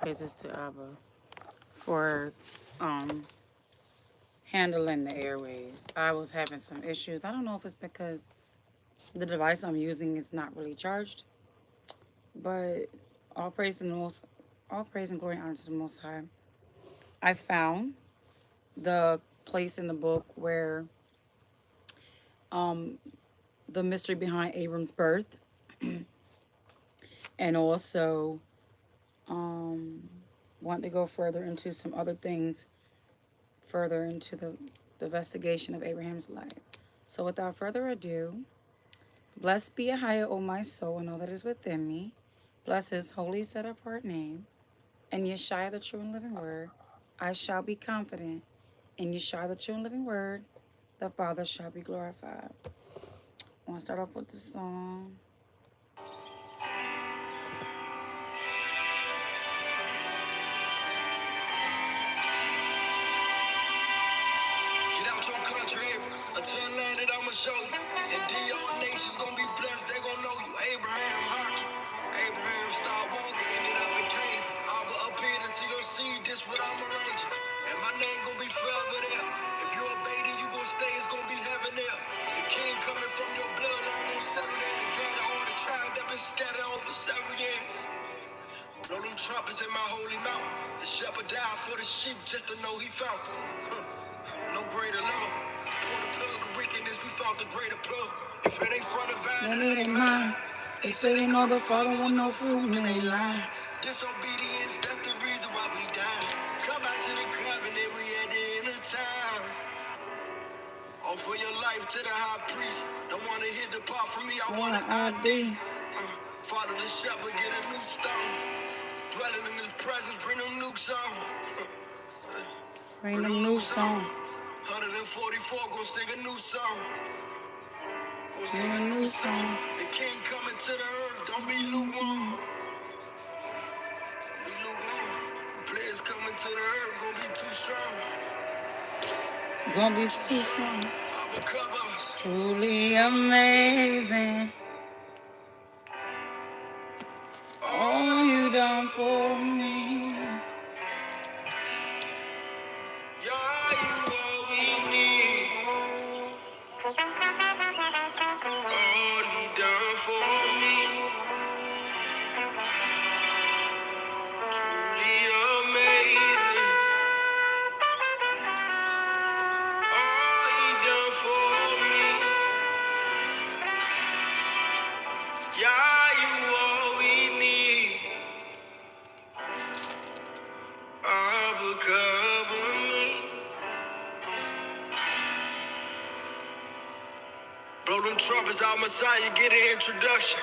praises to Abba for handling the airwaves. I was having some issues. I don't know if it's because the device I'm using is not really charged, but all praise and most, all praise and glory and honor to the Most High. I found the place in the book where the mystery behind Abram's birth, and also want to go further into some other things, further into the investigation of Abraham's life. So without further ado, blessed be Yahweh, O my soul, and all that is within me. Bless his holy set apart name. And Yeshua, the true and living word, I shall be confident. In Yeshua, the true and living word, the Father shall be glorified. I want to start off with the song. Get out your country, until land that I'ma show you. And then all nations gonna be blessed, they gonna know you. Abraham hockey. Abraham start walking, ended up in Canaan. Abba appeared into your seed, this what I'm arranging. And my name gonna be forever there. If you obey, then you gonna stay, it's gonna be heaven there. The king coming from your bloodline gonna settle there together. All the tribes that been scattered over several years. Blow them trumpets in my holy mountain. The shepherd died for the sheep just to know he found them. No greater love. Pour the plug of wickedness, we found the greater plug. If it ain't from the vine, then it ain't mine. They say they know the Father with no fruit, and they lie. Disobedience, that's the reason why we die. Come back to the covenant, we at the end of time. Offer your life to the high priest. Don't wanna hit the part from me, I want an ID. Follow the shepherd, get a new stone. Dwelling in his presence, bring them nukes on. Bring them new song. 144, go sing a new song. Go sing Sing a new song. The king coming to the earth, don't be lukewarm. Be lukewarm. Players coming to the earth, gonna be too strong. Gonna be too strong. I will cover us. Truly amazing. All you done for me. Yeah, you all we need. All you done for me. Truly amazing. All you done for me. Yeah, you all we need. I will cover me. Blow them trumpets out, Messiah, get an introduction.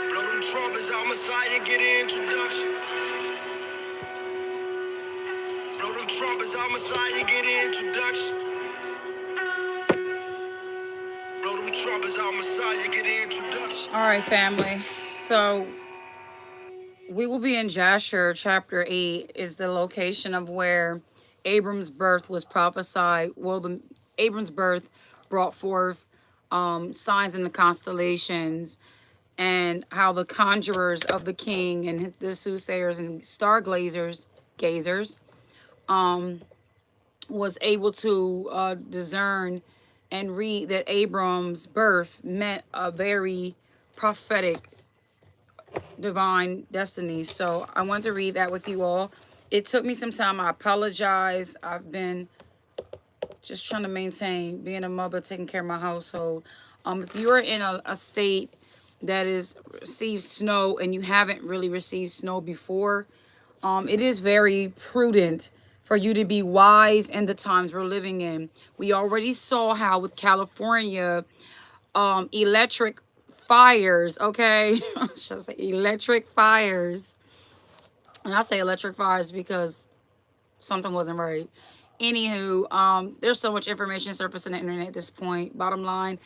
Blow them trumpets out, Messiah, get an introduction. Blow them trumpets out, Messiah, get an introduction. Blow them trumpets out, Messiah, get an introduction. All right, family. So we will be in Jasher chapter 8 is the location of where Abram's birth was prophesied. Well, the Abram's birth brought forth signs in the constellations, and how the conjurers of the king and the soothsayers and gazers was able to discern and read that Abram's birth meant a very prophetic divine destiny. So I want to read that with you all. It took me some time. I apologize. I've been just trying to maintain being a mother, taking care of my household. If you're in a state that is received snow and you haven't really received snow before, it is very prudent for you to be wise in the times we're living in. We already saw how with California, electric fires, okay? Should I say electric fires? And I say electric fires because something wasn't right. Anywho, there's so much information surfacing on the internet at this point. Bottom line,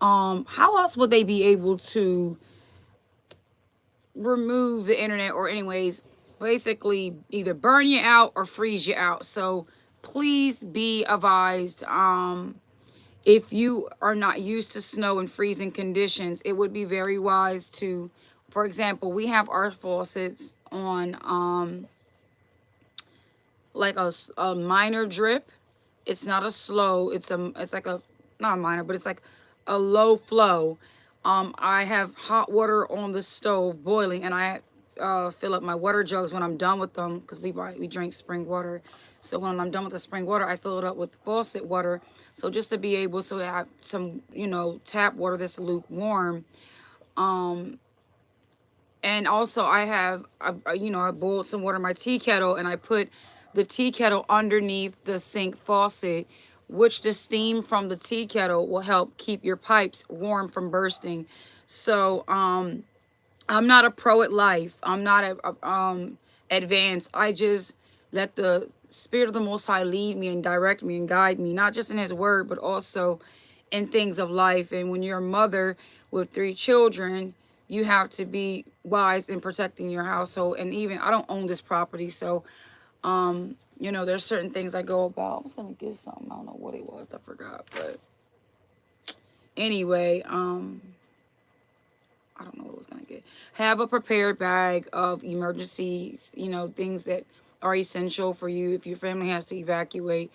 how else would they be able to remove the internet, or anyways, basically either burn you out or freeze you out? So please be advised, if you are not used to snow and freezing conditions, it would be very wise for example, we have our faucets on like a minor drip. It's not a slow, it's like a, not a minor, but it's like a low flow. I have hot water on the stove boiling, and I fill up my water jugs when I'm done with them, because we drink spring water. So when I'm done with the spring water, I fill it up with faucet water. So just to be able to have some, you know, tap water that's lukewarm. And also I boiled some water in my tea kettle, and I put the tea kettle underneath the sink faucet, which the steam from the tea kettle will help keep your pipes warm from bursting. So I'm not a pro at life. I'm not advanced. I just let the Spirit of the Most High lead me and direct me and guide me, not just in His Word, but also in things of life. And when you're a mother with 3 children, you have to be wise in protecting your household. And even, I don't own this property, so you know, there's certain things I go about. I was gonna get something, I don't know what it was, I forgot. But anyway, I don't know what I was gonna get. Have a prepared bag of emergencies, you know, things that are essential for you if your family has to evacuate.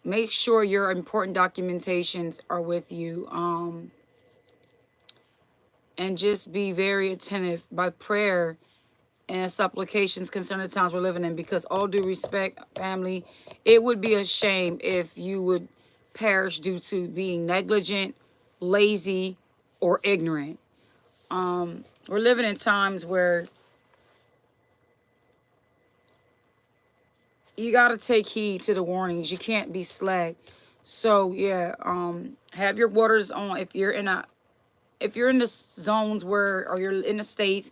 Make sure your important documentations are with you. And just be very attentive by prayer and supplications concerning the times we're living in, because all due respect, family, it would be a shame if you would perish due to being negligent, lazy, or ignorant. We're living in times where you got to take heed to the warnings. You can't be slack. So yeah, have your waters on. If you're in the zones where, or you're in the States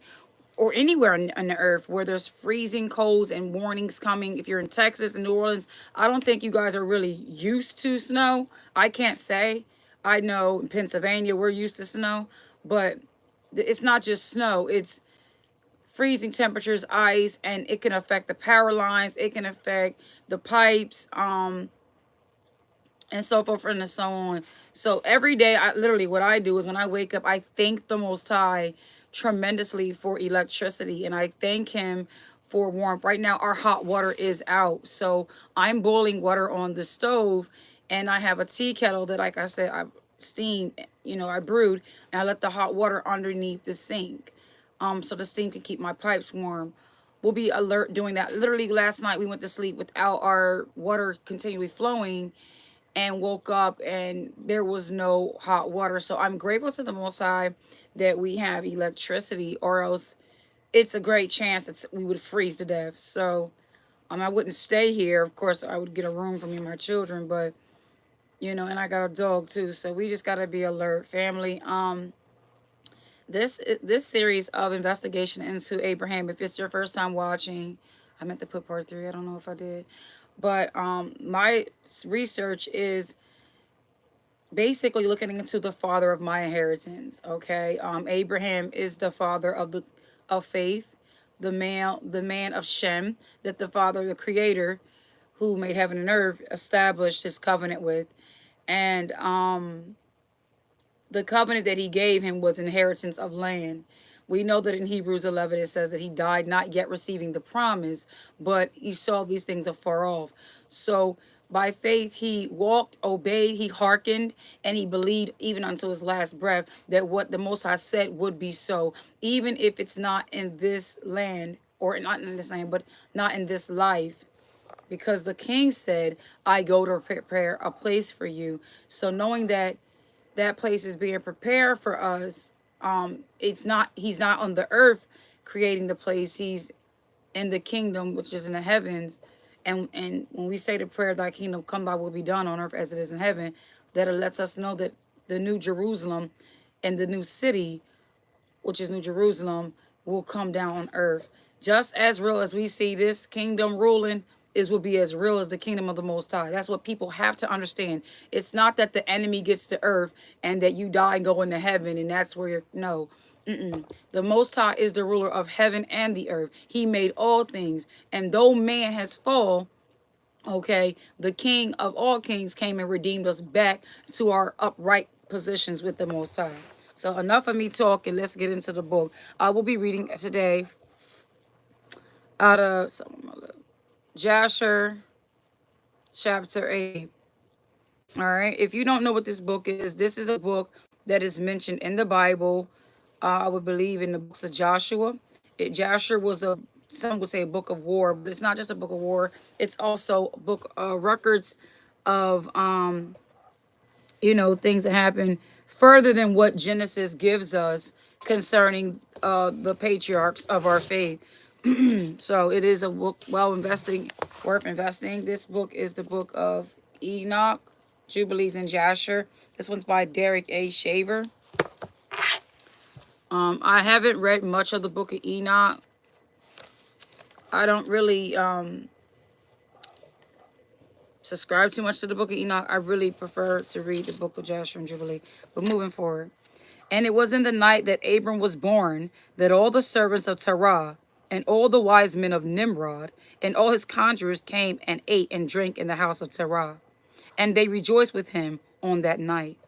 or anywhere on the earth where there's freezing colds and warnings coming, if you're in Texas and New Orleans, I don't think you guys are really used to snow. I can't say. I know in Pennsylvania we're used to snow, but it's not just snow. It's freezing temperatures, ice, and it can affect the power lines. It can affect the pipes, and so forth and so on. So every day, what I do is when I wake up, I thank the Most High tremendously for electricity, and I thank Him for warmth. Right now, our hot water is out, so I'm boiling water on the stove, and I have a tea kettle that, like I said, I steam, you know, I brewed, and I let the hot water underneath the sink, so the steam can keep my pipes warm. We'll be alert doing that. Literally last night we went to sleep without our water continually flowing, and woke up and there was no hot water. So I'm grateful to the Most High that we have electricity, or else it's a great chance that we would freeze to death. So I wouldn't stay here. Of course, I would get a room for me and my children, but you know, and I got a dog too. So we just got to be alert, family. This series of investigation into Abraham, if it's your first time watching, I meant to put part 3. I don't know if I did. But my research is basically looking into the father of my inheritance. Okay, Abraham is the father of faith, the man of Shem, that the father, the creator, who made heaven and earth, established his covenant with, and the covenant that he gave him was inheritance of land. We know that in Hebrews 11 it says that he died not yet receiving the promise, but he saw these things afar off. So by faith he walked, obeyed, he hearkened, and he believed even unto his last breath that what the Most High said would be so, even if it's not in this land, or not in this land, but not in this life. Because the king said, I go to prepare a place for you. So knowing that that place is being prepared for us, he's not on the earth creating the place, he's in the kingdom, which is in the heavens. And when we say the prayer, thy kingdom come, thy will be done on earth as it is in heaven, that it lets us know that the new Jerusalem and the new city, which is New Jerusalem, will come down on earth. Just as real as we see this kingdom ruling, will be as real as the kingdom of the Most High. That's what people have to understand. It's not that the enemy gets to earth and that you die and go into heaven and that's where you're, no. The Most High is the ruler of heaven and the earth. He made all things. And though man has fallen, okay, the King of all kings came and redeemed us back to our upright positions with the Most High. So enough of me talking. Let's get into the book. I will be reading today out of Jasher chapter 8. All right. If you don't know what this book is, this is a book that is mentioned in the Bible. I would believe in the books of Joshua. Joshua was some would say a book of war, but it's not just a book of war. It's also a book records of things that happen further than what Genesis gives us concerning the patriarchs of our faith. So it is a book worth investing. This book is the book of Enoch, Jubilees, and Jasher. This one's by Derek A. Shaver. I haven't read much of the book of Enoch. I don't really subscribe too much to the book of Enoch. I really prefer to read the book of Jasher and Jubilee. But moving forward. And it was in the night that Abram was born that all the servants of Terah and all the wise men of Nimrod and all his conjurers came and ate and drank in the house of Terah. And they rejoiced with him on that night.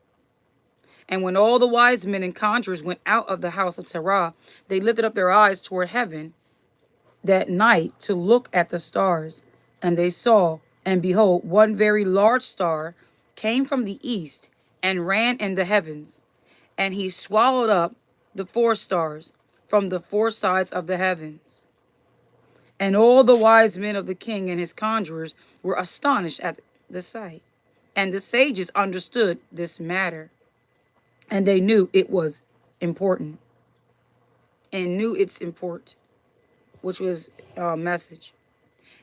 And when all the wise men and conjurers went out of the house of Terah, they lifted up their eyes toward heaven that night to look at the stars. And they saw, and behold, one very large star came from the east and ran in the heavens. And he swallowed up the 4 stars from the 4 sides of the heavens. And all the wise men of the king and his conjurers were astonished at the sight. And the sages understood this matter. And they knew it was important. And knew its import, which was a message.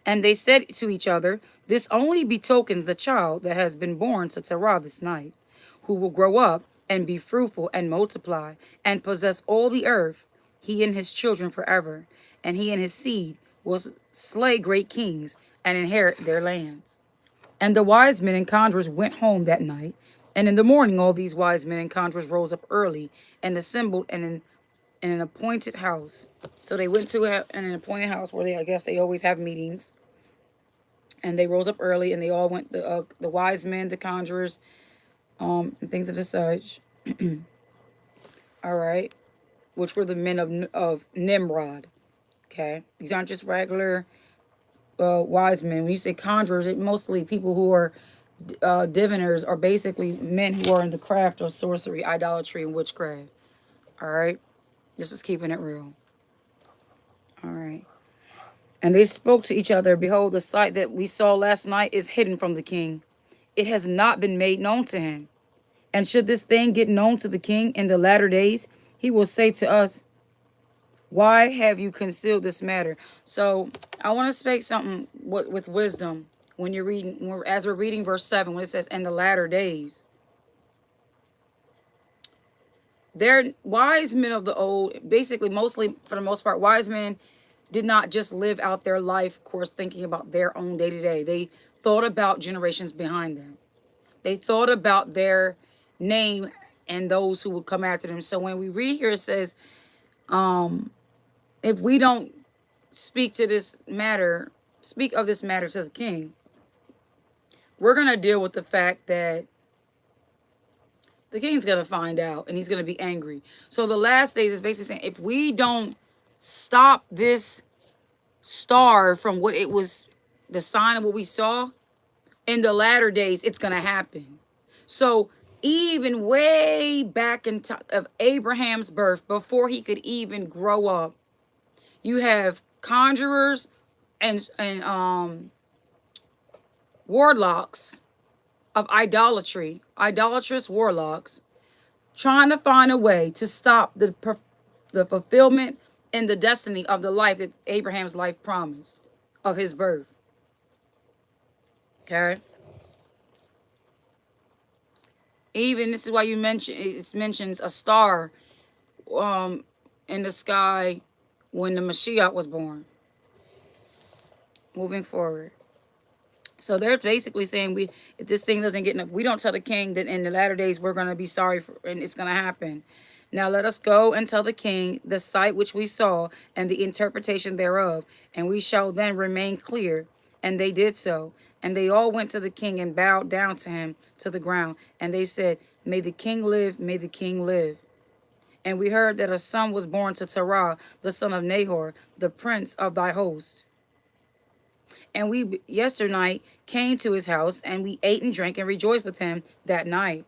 And they said to each other, this only betokens the child that has been born to Terah this night, who will grow up and be fruitful and multiply and possess all the earth, he and his children forever. And he and his seed will slay great kings and inherit their lands. And the wise men and conjurers went home that night. And in the morning, all these wise men and conjurers rose up early and assembled in an appointed house. So they went to an appointed house where I guess they always have meetings. And they rose up early and they all went, the wise men, the conjurers, and things of the such. All right. Which were the men of Nimrod. Okay. These aren't just regular wise men. When you say conjurers, it mostly people who are diviners are basically men who are in the craft of sorcery, idolatry, and witchcraft. All right. This is keeping it real. All right. And they spoke to each other, behold, the sight that we saw last night is hidden from the king. It has not been made known to him. And should this thing get known to the king in the latter days, he will say to us, why have you concealed this matter? So I want to speak something with wisdom when you're reading, as we're reading verse 7, when it says in the latter days. They're wise men of the old, basically, mostly for the most part, wise men did not just live out their life, of course, thinking about their own day to day. They thought about generations behind them. They thought about their name and those who would come after them. So when we read here, it says, if we don't speak of this matter to the king, we're going to deal with the fact that the king's going to find out and he's going to be angry. So the last days is basically saying, if we don't stop this star from what it was, the sign of what we saw, in the latter days, it's going to happen. So even way back in time of Abraham's birth, before he could even grow up, you have conjurers and warlocks of idolatry, idolatrous warlocks, trying to find a way to stop the fulfillment and the destiny of the life that Abraham's life promised of his birth. Okay. Even this is why it mentions a star in the sky when the Mashiach was born. Moving forward. So they're basically saying if this thing doesn't get enough, we don't tell the king that in the latter days we're going to be sorry for, and it's going to happen. Now let us go and tell the king the sight which we saw and the interpretation thereof, and we shall then remain clear. And they did so. And they all went to the king and bowed down to him to the ground. And they said, may the king live, may the king live. And we heard that a son was born to Terah, the son of Nahor, the prince of thy host. And we yesternight came to his house, and we ate and drank and rejoiced with him that night.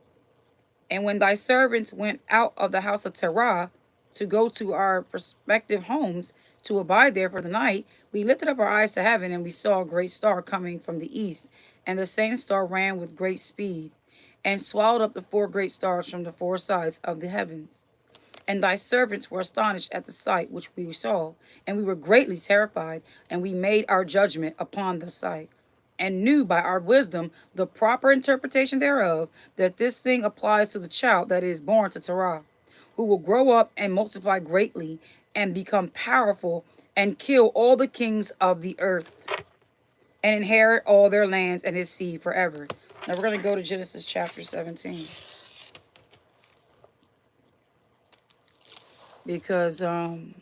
And when thy servants went out of the house of Terah to go to our respective homes to abide there for the night, we lifted up our eyes to heaven, and we saw a great star coming from the east. And the same star ran with great speed, and swallowed up the 4 great stars from the 4 sides of the heavens. And thy servants were astonished at the sight which we saw, and we were greatly terrified, and we made our judgment upon the sight, and knew by our wisdom the proper interpretation thereof, that this thing applies to the child that is born to Terah, who will grow up and multiply greatly, and become powerful, and kill all the kings of the earth, and inherit all their lands and his seed forever. Now we're going to go to Genesis chapter 17. Because I'm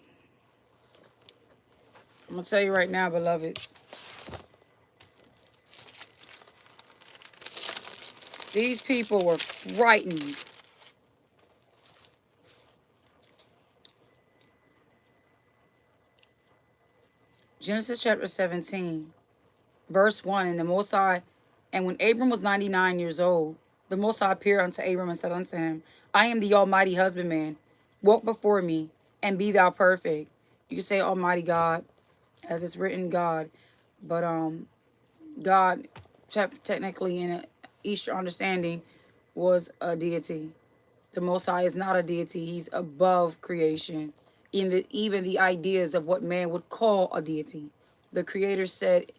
going to tell you right now, beloveds, these people were frightened. Genesis chapter 17, verse 1, and the Most High, and when Abram was 99 years old, the Most High appeared unto Abram and said unto him, I am the Almighty husbandman. Walk before me, and be thou perfect. You can say Almighty God, as it's written God, but God, technically in an Eastern understanding, was a deity. The Most High is not a deity. He's above creation. Even the ideas of what man would call a deity. The Creator said,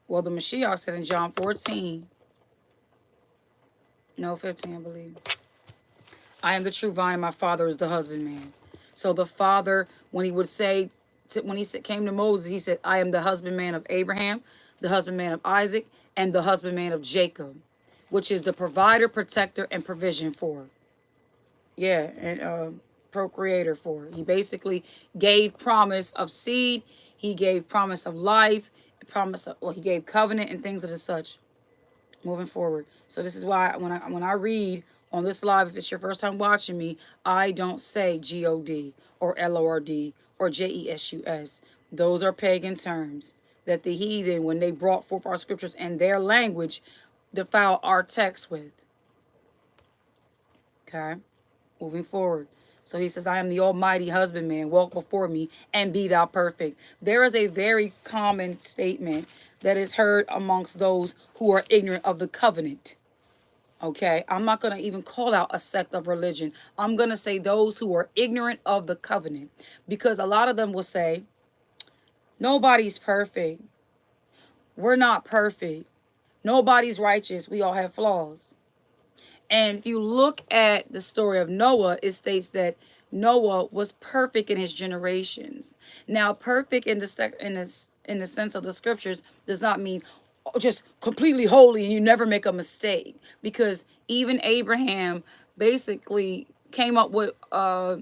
well, the Mashiach said in John 14, no, 15, I believe, I am the true vine, and my Father is the husbandman. So the Father, when he would say, when he came to Moses, he said, I am the husbandman of Abraham, the husbandman of Isaac, and the husbandman of Jacob, which is the provider, protector, and provision for. Yeah, and procreator for. He basically gave promise of seed. He gave promise of life, he gave covenant and things of the such. Moving forward. So this is why when I read on this live, if it's your first time watching me, I don't say God or Lord or Jesus. Those are pagan terms that the heathen, when they brought forth our scriptures in their language, defile our text with. Okay, moving forward. So he says, I am the Almighty husbandman. Walk before me and be thou perfect. There is a very common statement that is heard amongst those who are ignorant of the covenant. Okay, I'm not going to even call out a sect of religion. I'm going to say those who are ignorant of the covenant, because a lot of them will say, nobody's perfect. We're not perfect. Nobody's righteous. We all have flaws. And if you look at the story of Noah, it states that Noah was perfect in his generations. Now, perfect in the sense of the scriptures does not mean just completely holy and you never make a mistake, because even Abraham basically came up with a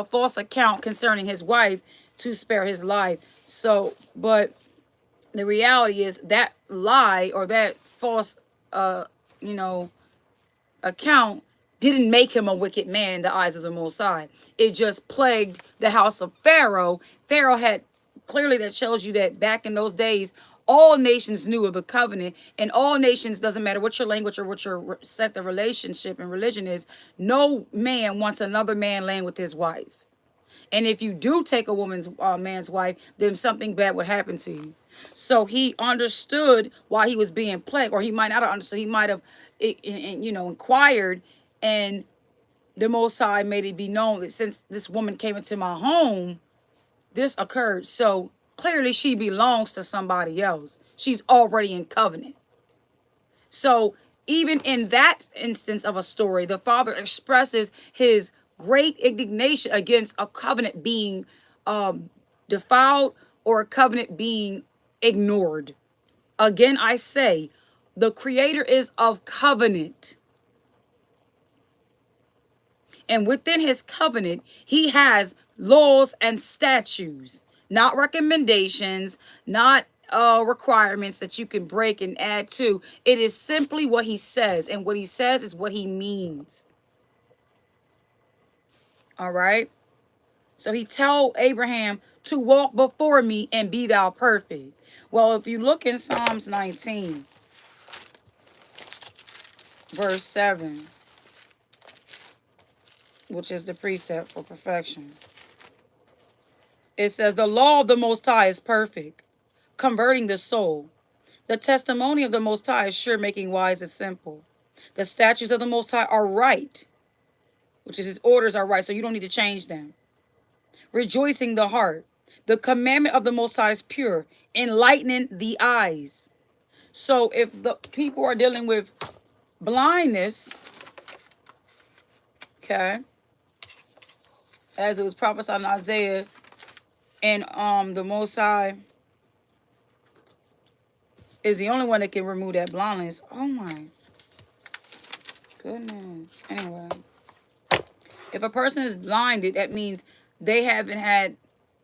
false account concerning his wife to spare his life. So, but the reality is that lie or that false, account didn't make him a wicked man in the eyes of the Most High. It just plagued the house of Pharaoh. Pharaoh had, clearly that shows you that back in those days, all nations knew of the covenant, and all nations, doesn't matter what your language or what your sect of relationship and religion is, no man wants another man laying with his wife. And if you do take a man's wife, then something bad would happen to you. So he understood why he was being plagued, or he might not have understood. He might have, inquired, and the Most High made it be known that since this woman came into my home, this occurred. So clearly she belongs to somebody else. She's already in covenant. So even in that instance of a story, the Father expresses his great indignation against a covenant being defiled or a covenant being ignored. Again, I say, the Creator is of covenant. And within his covenant, he has laws and statutes, not recommendations, not requirements that you can break and add to. It is simply what he says, and what he says is what he means. All right. So he told Abraham to walk before me and be thou perfect. Well, if you look in Psalms 19, verse 7, which is the precept for perfection, it says, the law of the Most High is perfect, converting the soul. The testimony of the Most High is sure, making wise and simple. The statutes of the Most High are right, which is his orders are right, so you don't need to change them. Rejoicing the heart. The commandment of the Most High is pure, enlightening the eyes. So if the people are dealing with blindness, okay, as it was prophesied in Isaiah, and the Most High is the only one that can remove that blindness. Oh my goodness. Anyway, if a person is blinded, that means they haven't had,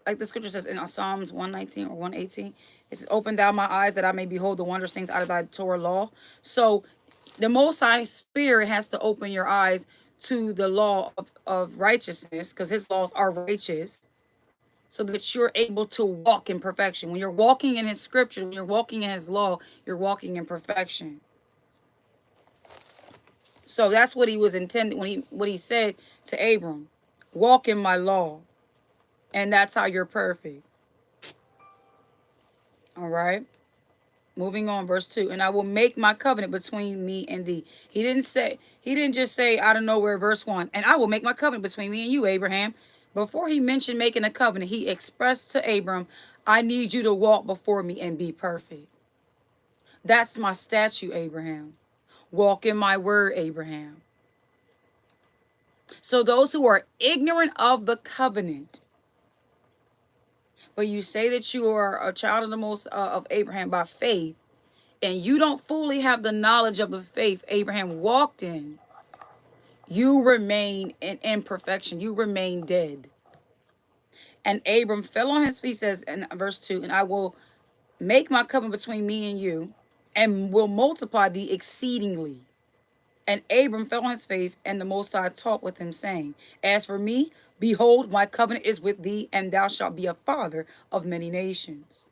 like the scripture says in Psalms 119 or 118, it says, open thou my eyes that I may behold the wondrous things out of thy Torah law. So the Most High Spirit has to open your eyes to the law of righteousness, because his laws are righteous, so that you're able to walk in perfection. When you're walking in his scripture, when you're walking in his law, you're walking in perfection. So that's what he was intending when what he said to Abram. Walk in my law. And that's how you're perfect. All right. Moving on, verse 2. And I will make my covenant between me and thee. He didn't just say out of nowhere, verse 1. And I will make my covenant between me and you, Abraham. Before he mentioned making a covenant, he expressed to Abram, I need you to walk before me and be perfect. That's my statute, Abraham. Walk in my word, Abraham. So those who are ignorant of the covenant, but you say that you are a child of the most of Abraham by faith, and you don't fully have the knowledge of the faith Abraham walked in, you remain in imperfection. You remain dead. And Abram fell on his feet, says in verse 2, and I will make my covenant between me and you, and will multiply thee exceedingly. And Abram fell on his face, and the Most High talked with him, saying, as for me, behold, my covenant is with thee, and thou shalt be a father of many nations.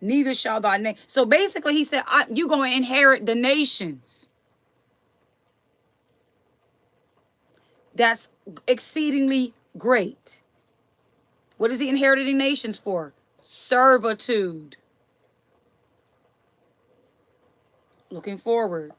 Neither shall thy name. So basically, he said, you're going to inherit the nations. That's exceedingly great. What is he inheriting nations for? Servitude. Looking forward.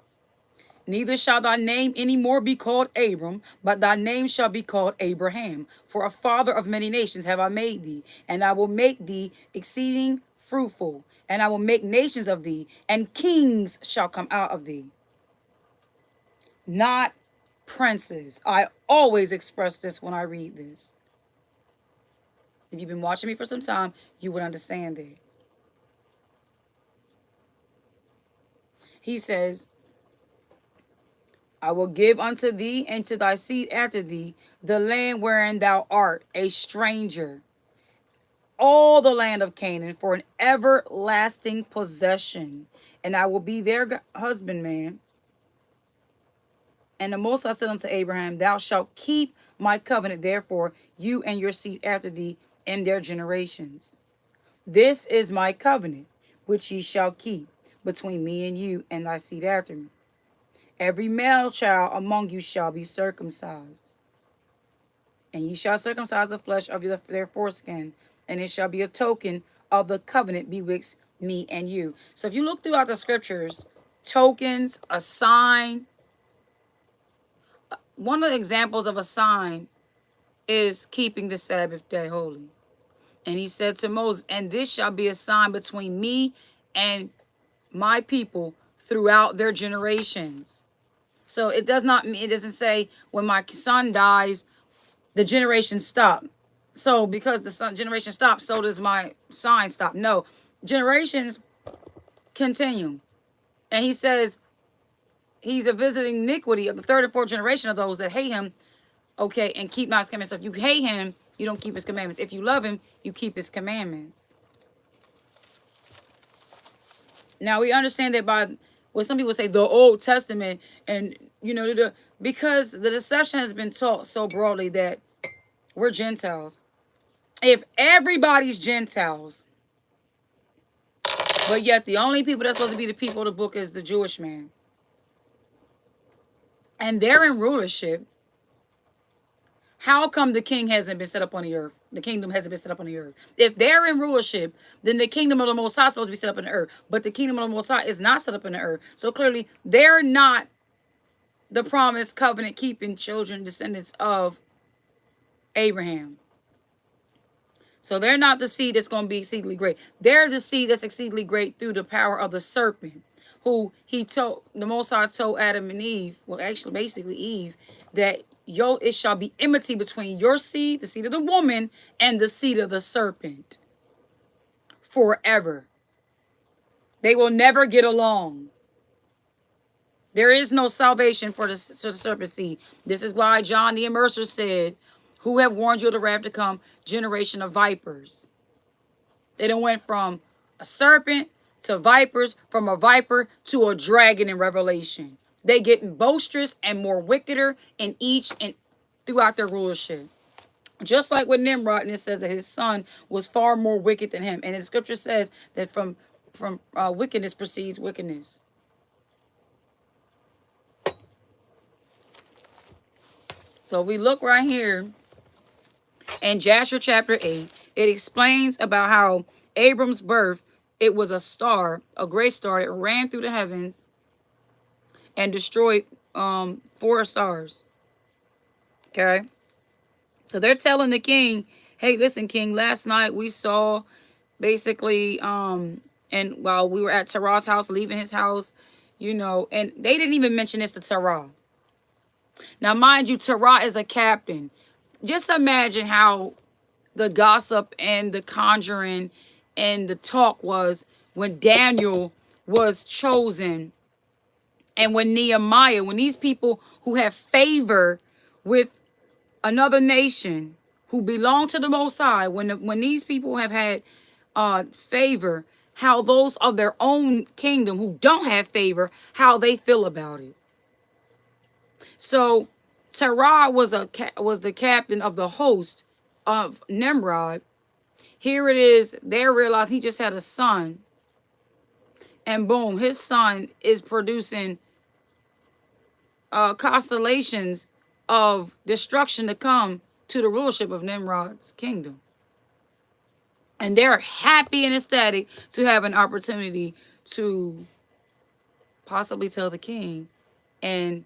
Neither shall thy name any more be called Abram, but thy name shall be called Abraham. For a father of many nations have I made thee, and I will make thee exceeding fruitful, and I will make nations of thee, and kings shall come out of thee. Not princes. I always express this when I read this. If you've been watching me for some time, you would understand it. He says, I will give unto thee and to thy seed after thee the land wherein thou art a stranger, all the land of Canaan, for an everlasting possession, and I will be their husbandman. And the Most High said unto Abraham, thou shalt keep my covenant, therefore, you and your seed after thee in their generations. This is my covenant, which ye shall keep between me and you and thy seed after me. Every male child among you shall be circumcised. And ye shall circumcise the flesh of their foreskin, and it shall be a token of the covenant betwixt me and you. So if you look throughout the scriptures, tokens, a sign. One of the examples of a sign is keeping the Sabbath day holy. And he said to Moses, and this shall be a sign between me and my people throughout their generations. So it doesn't say when my son dies, the generation stop. So because the generation stops, so does my sign stop. No, generations continue. And he says he's a visiting iniquity of the third and fourth generation of those that hate him, okay, and keep not his commandments. So if you hate him, you don't keep his commandments. If you love him, you keep his commandments. Now we understand that by what some people say, the Old Testament, and you know, Because the deception has been taught so broadly that we're Gentiles. If everybody's Gentiles, but yet the only people that's supposed to be the people of the book is the Jewish man, and they're in rulership, how come the king hasn't been set up on the earth? The kingdom hasn't been set up on the earth. If they're in rulership, then the kingdom of the Most High is supposed to be set up on the earth. But the kingdom of the Most High is not set up on the earth. So clearly, they're not the promised covenant keeping children, descendants of Abraham. So they're not the seed that's going to be exceedingly great. They're the seed that's exceedingly great through the power of the serpent, who he told, the Most High told Adam and Eve, well, actually, basically Eve, that it shall be enmity between your seed, the seed of the woman, and the seed of the serpent forever. They will never get along. There is no salvation for the serpent seed. This is why John the Immerser said, who have warned you of the wrath to come, generation of vipers. They done went from a serpent to vipers, from a viper to a dragon in Revelation. They getting boisterous and more wickeder in each and throughout their rulership. Just like with Nimrod, and it says that his son was far more wicked than him. And the scripture says that from wickedness proceeds wickedness. So we look right here in Jasher chapter 8. It explains about how Abram's birth, it was a star, a great star that ran through the heavens and destroyed 4 stars. Okay. So they're telling the king, hey, listen, king, last night we saw basically, and while we were at Terah's house, leaving his house, you know, and they didn't even mention this to Terah. Now, mind you, Terah is a captain. Just imagine how the gossip and the conjuring and the talk was when Daniel was chosen, and when Nehemiah, when these people who have favor with another nation who belong to the Most High, when these people have had favor, how those of their own kingdom who don't have favor, how they feel about it. So Terah was the captain of the host of Nimrod. Here it is. They realize he just had a son, and boom, his son is producing constellations of destruction to come to the rulership of Nimrod's kingdom. And they're happy and ecstatic to have an opportunity to possibly tell the king and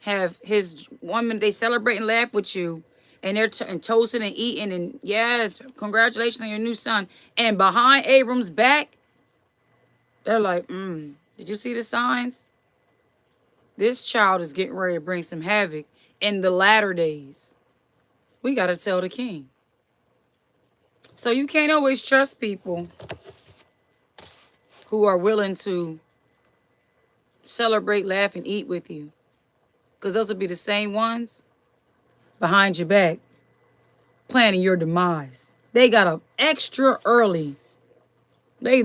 have his woman, they celebrate and laugh with you, and they're and toasting and eating, and yes, congratulations on your new son. And behind Abram's back, they're like, did you see the signs? This child is getting ready to bring some havoc in the latter days. We got to tell the king. So you can't always trust people who are willing to celebrate, laugh, and eat with you. Because those will be the same ones behind your back planning your demise. They got up extra early. They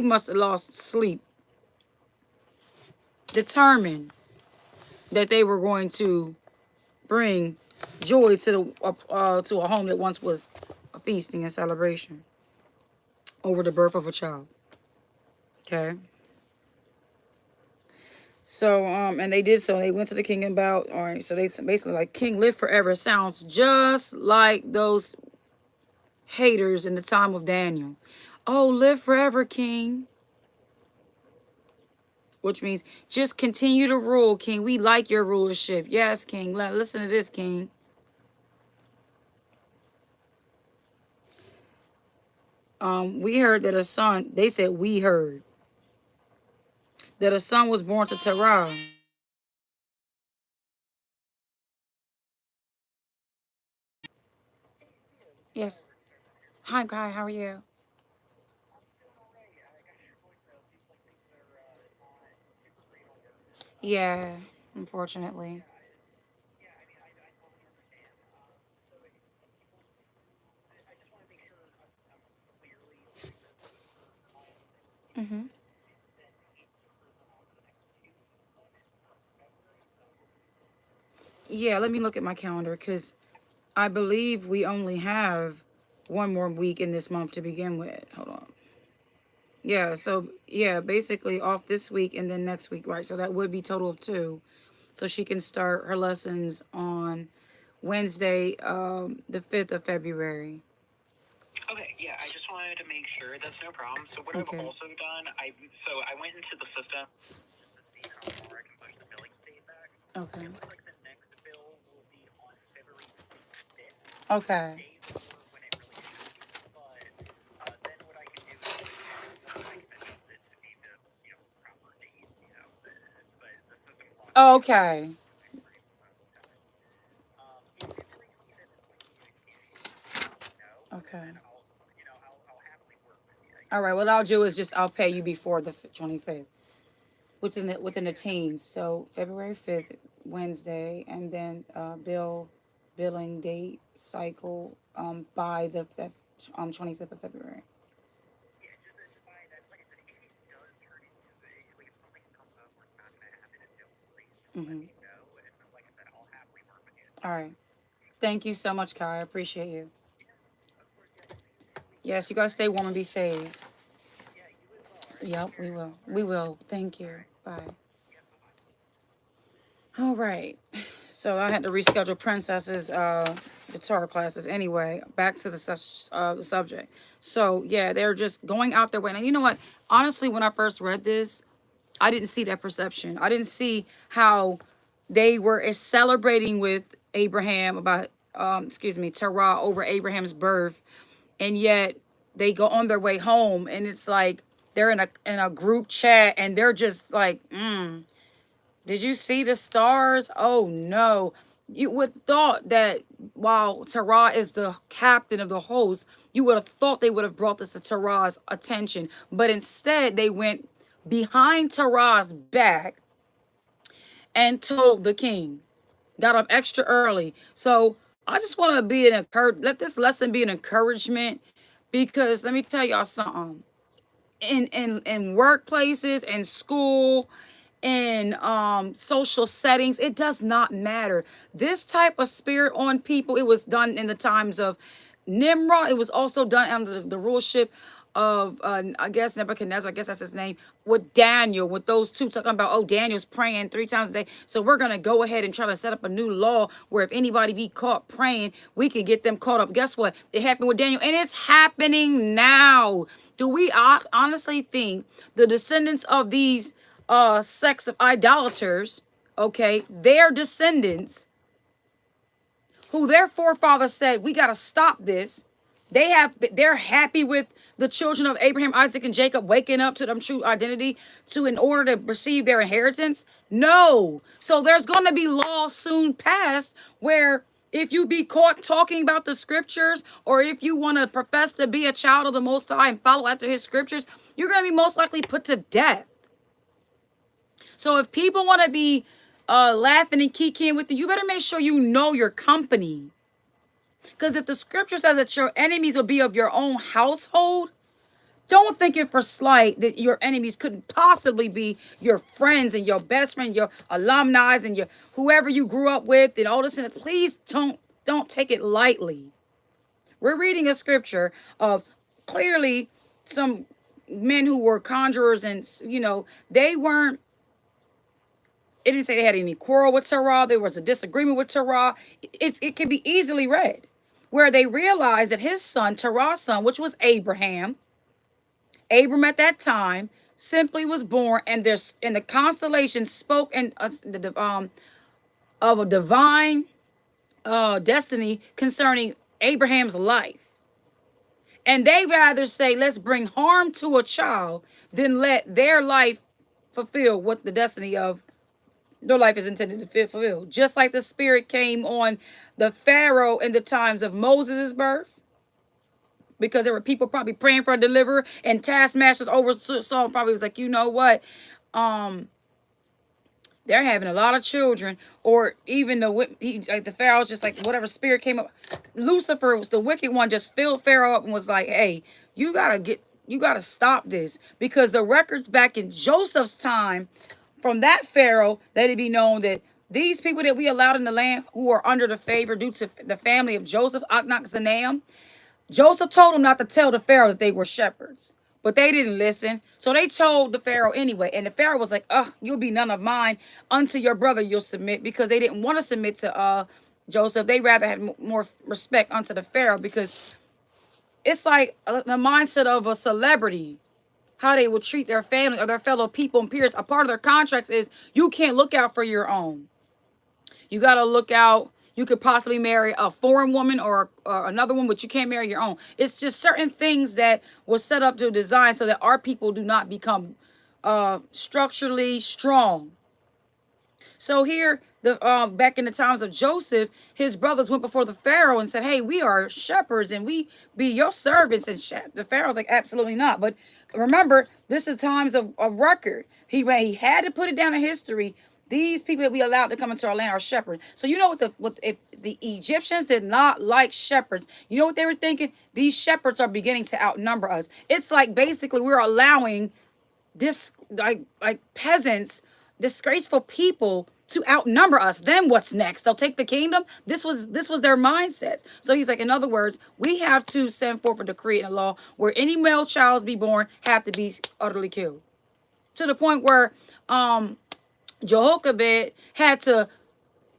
must have lost sleep, determined that they were going to bring joy to a home that once was a feasting and celebration over the birth of a child. Okay. So, and they did so. They went to the king and bowed. All right. So they basically like, King, live forever. Sounds just like those haters in the time of Daniel. Oh, live forever, king. Which means just continue to rule, king. We like your rulership. Yes, king. Listen to this, king. We heard that a son, they said we heard that a son was born to Terah. Yes. Hi, Guy. How are you? Yeah, unfortunately. Mm-hmm. Yeah, let me look at my calendar because I believe we only have one more week in this month to begin with. Hold on. Yeah, so yeah, basically off this week and then next week, right? So that would be total of 2. So she can start her lessons on Wednesday, the 5th of February. Okay, yeah, I just wanted to make sure that's no problem. So what Okay. I've also done, I went into the system just to see how far I can push the billing date back. Okay. It looks like the next bill will be on February 25th. Okay. Days before when it really should be. But then what I can do is I can adjust it to be the proper date, but the system will Okay. February 25th is when you initiate, no, Okay. and I'll happily work with you. All right. What I'll do is just I'll pay you before the 25th, within the teens. So February 5th, Wednesday, and then billing date cycle by the 25th of February. Yeah, just by that, like I said, if it does turn into like if something comes up where it's not gonna happen until please just let me know. And like I said, I'll happily work with you. All right. Thank you so much, Kai. I appreciate you. Of course, yeah. Yes, you guys stay warm and be safe. Yeah, you as well. Right? Yep, we will. We will. Thank you. Bye. All right. So I had to reschedule Princess's guitar classes anyway. Back to the subject. So yeah, they're just going out their way. And you know what? Honestly, when I first read this, I didn't see that perception. I didn't see how they were celebrating with Abraham about Terah over Abraham's birth, and yet they go on their way home and it's like they're in a group chat and they're just like, did you see the stars? Oh no. You would thought that while Terah is the captain of the host, you would have thought they would have brought this to Terah's attention. But instead they went behind Terah's back and told the king. Got up extra early. So I just want to be let this lesson be an encouragement, because let me tell y'all something. In workplaces and school, in social settings, it does not matter. This type of spirit on people, it was done in the times of Nimrod. It was also done under the ruleship of I guess Nebuchadnezzar, I guess that's his name, with Daniel, with those two talking about, oh, Daniel's praying 3 times a day. So we're gonna go ahead and try to set up a new law where if anybody be caught praying, we can get them caught up. Guess what? It happened with Daniel, and it's happening now. Do we honestly think the descendants of these sects of idolaters, okay, their descendants, who their forefathers said, we got to stop this, they're happy with the children of Abraham, Isaac, and Jacob waking up to them true identity in order to receive their inheritance? No. So there's going to be laws soon passed where if you be caught talking about the scriptures, or if you want to profess to be a child of the Most High and follow after his scriptures, you're going to be most likely put to death. So if people want to be laughing and kikiing with you, you better make sure you know your company. Because if the scripture says that your enemies will be of your own household, don't think it for slight that your enemies couldn't possibly be your friends and your best friend, your alumni, and your whoever you grew up with and all this. And please don't take it lightly. We're reading a scripture of clearly some men who were conjurers, and they weren't. It didn't say they had any quarrel with Terah. There was a disagreement with Terah. It can be easily read, where they realized that his son, Terah's son, which was Abram at that time, simply was born, and the constellation spoke of a divine destiny concerning Abraham's life. And they rather say, let's bring harm to a child than let their life fulfill what the destiny of their life is intended to fulfill. Just like the spirit came on the Pharaoh in the times of Moses' birth, because there were people probably praying for a deliverer, and taskmasters oversaw, probably was like, you know what? They're having a lot of children. Or even the Pharaoh's just like, whatever spirit came up. Lucifer was the wicked one, just filled Pharaoh up and was like, hey, you gotta stop this. Because the records back in Joseph's time, from that Pharaoh, let it be known that These people that we allowed in the land who are under the favor due to the family of Joseph, Aknok, Zanam, Joseph told them not to tell the Pharaoh that they were shepherds, but they didn't listen. So they told the Pharaoh anyway. And the Pharaoh was like, you'll be none of mine. Unto your brother you'll submit, because they didn't want to submit to Joseph. They rather had more respect unto the Pharaoh, because it's like the mindset of a celebrity, how they will treat their family or their fellow people and peers. A part of their contracts is you can't look out for your own. You got to look out. You could possibly marry a foreign woman or another one, but you can't marry your own. It's just certain things that was set up to design so that our people do not become structurally strong. So here, back in the times of Joseph, his brothers went before the Pharaoh and said, hey, we are shepherds and we be your servants. And the Pharaoh's like, absolutely not. But remember, this is times of record. He had to put it down in history. These people that we allowed to come into our land are shepherds. So you know what if the Egyptians did not like shepherds, you know what they were thinking? These shepherds are beginning to outnumber us. It's like basically we're allowing this like peasants, disgraceful people to outnumber us. Then what's next? They'll take the kingdom. This was their mindsets. So he's like, in other words, we have to send forth a decree and a law where any male child be born have to be utterly killed. To the point where Jehoshaphat had to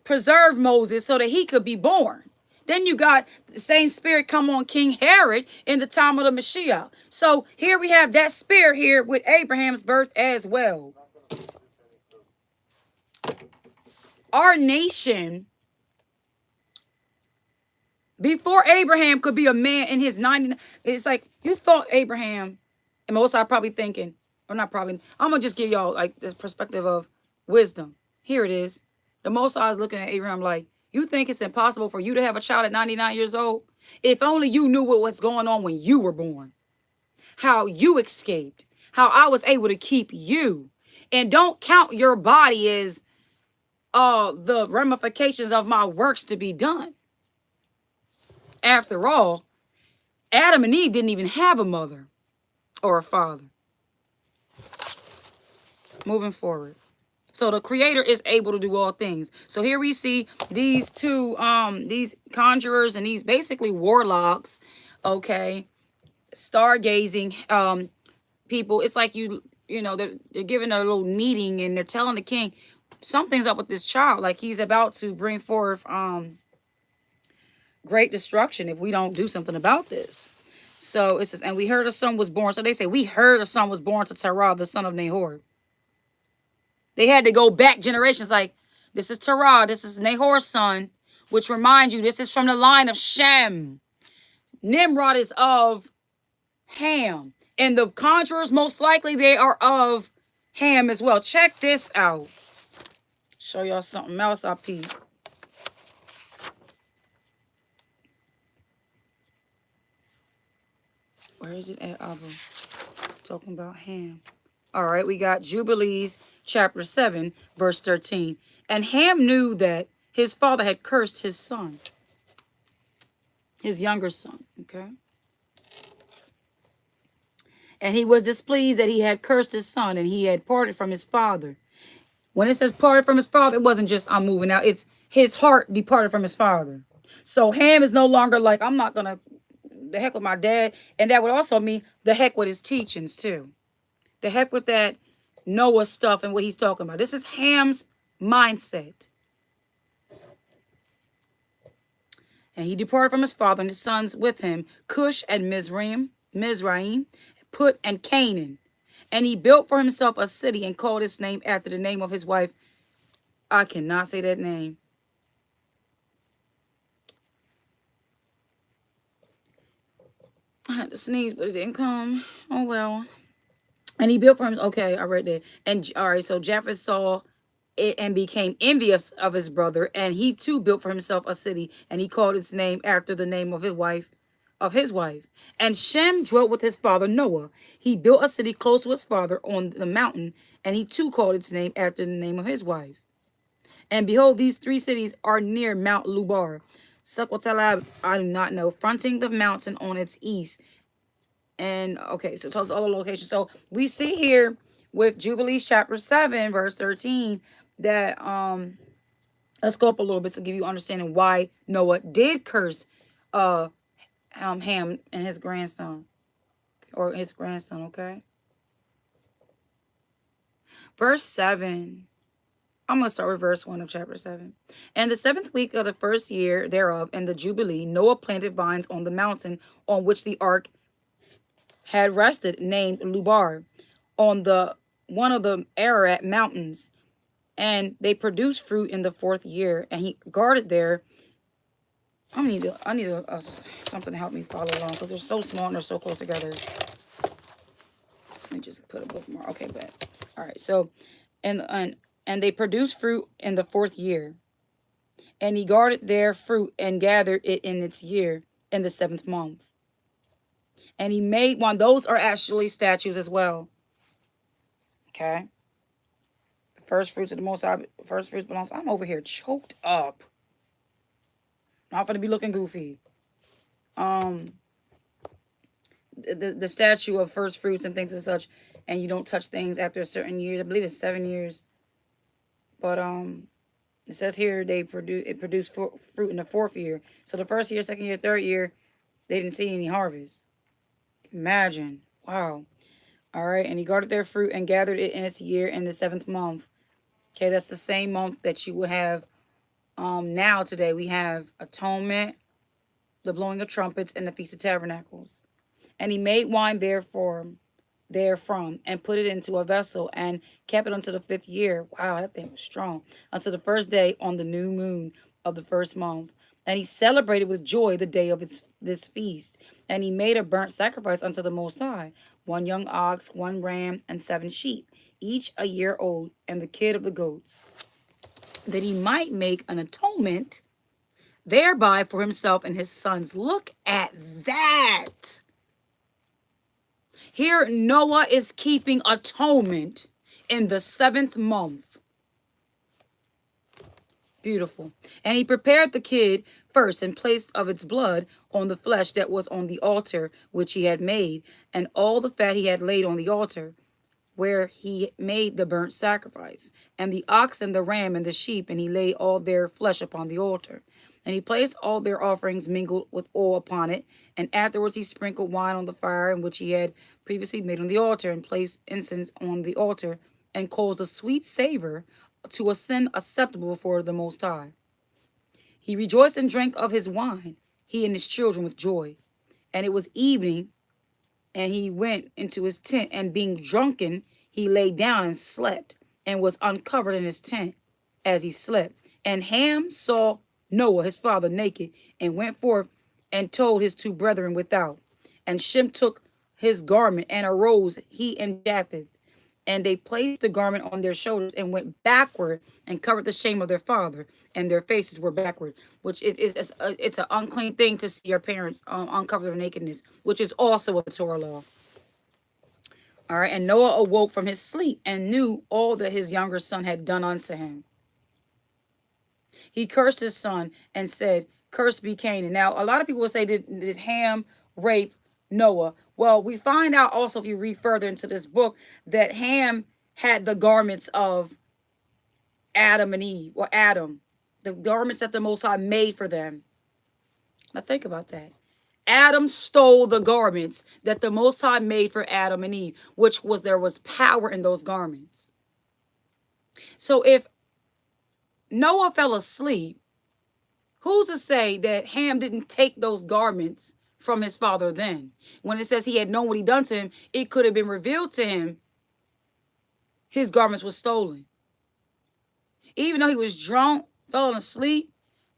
preserve Moses so that he could be born. Then you got the same spirit come on King Herod in the time of the Mashiach. So here we have that spirit here with Abraham's birth as well. Our nation, before Abraham could be a man in his 99, it's like you thought Abraham, and most are probably thinking, or not probably, I'm going to just give y'all like this perspective of wisdom. Here it is. The Most High is looking at Abraham like, you think it's impossible for you to have a child at 99 years old? If only you knew what was going on when you were born. How you escaped. How I was able to keep you. And don't count your body as the ramifications of my works to be done. After all, Adam and Eve didn't even have a mother or a father. Moving forward. So the creator is able to do all things. So here we see these two, these conjurers and these basically warlocks, okay, stargazing people. It's like you know, they're giving a little meeting and they're telling the king something's up with this child. Like he's about to bring forth great destruction if we don't do something about this. So it says, and we heard a son was born. So they say, we heard a son was born to Terah, the son of Nahor. They had to go back generations like, this is Terah, this is Nahor's son, which reminds you, this is from the line of Shem. Nimrod is of Ham. And the conjurers, most likely, they are of Ham as well. Check this out. Show y'all something else I peeped. Where is it at, Abba? Talking about Ham. All right, we got Jubilees, chapter 7, verse 13. And Ham knew that his father had cursed his son, his younger son, okay? And he was displeased that he had cursed his son and he had parted from his father. When it says parted from his father, it wasn't just I'm moving out. It's his heart departed from his father. So Ham is no longer like, I'm not going to, the heck with my dad. And that would also mean the heck with his teachings too. The heck with that Noah stuff and what he's talking about. This is Ham's mindset. And he departed from his father and his sons with him, Cush and Mizraim, Put and Canaan. And he built for himself a city and called its name after the name of his wife. I cannot say that name. I had to sneeze, but it didn't come. Oh, well. And he built for him. Okay, I read that. And all right, so Japheth saw it and became envious of his brother. And he too built for himself a city. And he called its name after the name of his wife. And Shem dwelt with his father Noah. He built a city close to his father on the mountain. And he too called its name after the name of his wife. And behold, these three cities are near Mount Lubar. Succotalab, I do not know, fronting the mountain on its east. And okay, so it tells all the locations. So we see here with Jubilees chapter 7, verse 13, that Let's go up a little bit to give you understanding why Noah did curse Ham and his grandson, okay? Verse 7. I'm going to start with verse 1 of chapter 7. And the 7th week of the first year thereof, in the Jubilee, Noah planted vines on the mountain on which the ark had rested, named Lubar, on the one of the Ararat mountains. And they produced fruit in the 4th year, and he guarded there. I need something to help me follow along, because they're so small and they're so close together. Let me just put a bookmark. Okay, but all right. So, and they produced fruit in the 4th year, and he guarded their fruit and gathered it in its year in the 7th month. And he made one. Those are actually statues as well. Okay. First fruits of the Most High. First fruits belongs. I'm over here choked up. Not gonna be looking goofy. The statue of first fruits and things and such, and you don't touch things after a certain year. I believe it's 7 years. But it says here they produced fruit in the 4th year. So the 1st year, 2nd year, 3rd year, they didn't see any harvest. Imagine. Wow. All right. And he guarded their fruit and gathered it in its year in the 7th month. Okay, that's the same month that you would have now today. We have Atonement, the blowing of trumpets, and the Feast of Tabernacles. And he made wine therefrom, and put it into a vessel, and kept it until the 5th year. Wow, that thing was strong. Until the 1st day on the new moon of the 1st month. And he celebrated with joy the day of this feast. And he made a burnt sacrifice unto the Most High, 1 young ox, 1 ram, and 7 sheep, each a year old, and the kid of the goats, that he might make an atonement thereby for himself and his sons. Look at that. Here Noah is keeping atonement in the 7th month. Beautiful. And he prepared the kid first, and placed of its blood on the flesh that was on the altar which he had made, and all the fat he had laid on the altar where he made the burnt sacrifice, and the ox and the ram and the sheep, and he laid all their flesh upon the altar. And he placed all their offerings mingled with oil upon it, and afterwards he sprinkled wine on the fire in which he had previously made on the altar, and placed incense on the altar, and caused a sweet savor to ascend acceptable before the Most High. He rejoiced and drank of his wine, he and his children, with joy. And it was evening, and he went into his tent, and being drunken, he lay down and slept, and was uncovered in his tent as he slept. And Ham saw Noah, his father, naked, and went forth and told his 2 brethren without. And Shem took his garment, and arose, he and Japheth. And they placed the garment on their shoulders, and went backward, and covered the shame of their father, and their faces were backward. Which it's an unclean thing to see your parents uncover their nakedness, which is also a Torah law. All right, and Noah awoke from his sleep, and knew all that his younger son had done unto him. He cursed his son, and said, "Cursed be Canaan." Now, a lot of people will say, did Ham rape Noah? Well, we find out also, if you read further into this book, that Ham had the garments of Adam and Eve, or Adam, the garments that the Most High made for them. Now think about that. Adam stole the garments that the Most High made for Adam and Eve, which was, there was power in those garments. So if Noah fell asleep, who's to say that Ham didn't take those garments from his father then? When it says he had known what he done to him, it could have been revealed to him his garments were stolen. Even though he was drunk, fell asleep,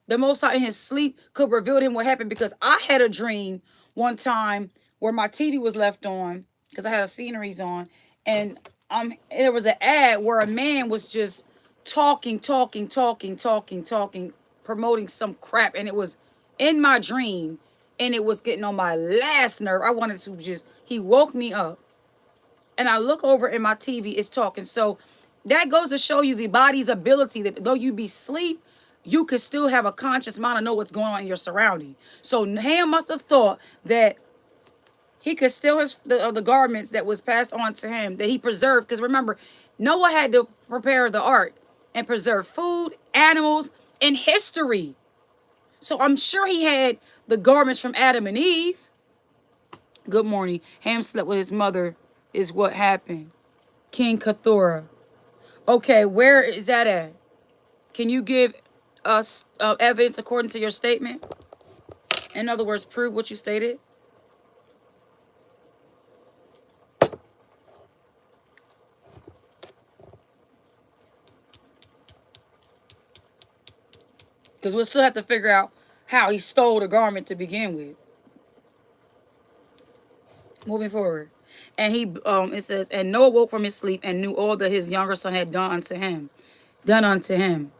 the Most High in his sleep could reveal to him what happened, because I had a dream one time where my TV was left on, because I had a sceneries on, and there was an ad where a man was just talking, promoting some crap, and it was in my dream, and it was getting on my last nerve. I wanted to just, he woke me up, and I look over and my TV is talking. So that goes to show you the body's ability that though you be asleep, you could still have a conscious mind and know what's going on in your surrounding. So Ham must have thought that he could steal the garments that was passed on to him, that he preserved. Because remember, Noah had to prepare the ark and preserve food, animals, in history. So I'm sure he had the garments from Adam and Eve. Good morning. Ham slept with his mother is what happened. King Cathora. Okay, where is that at? Can you give us evidence according to your statement? In other words, prove what you stated. Because we'll still have to figure out how he stole the garment to begin with. Moving forward. And he, it says, and Noah woke from his sleep and knew all that his younger son had done unto him.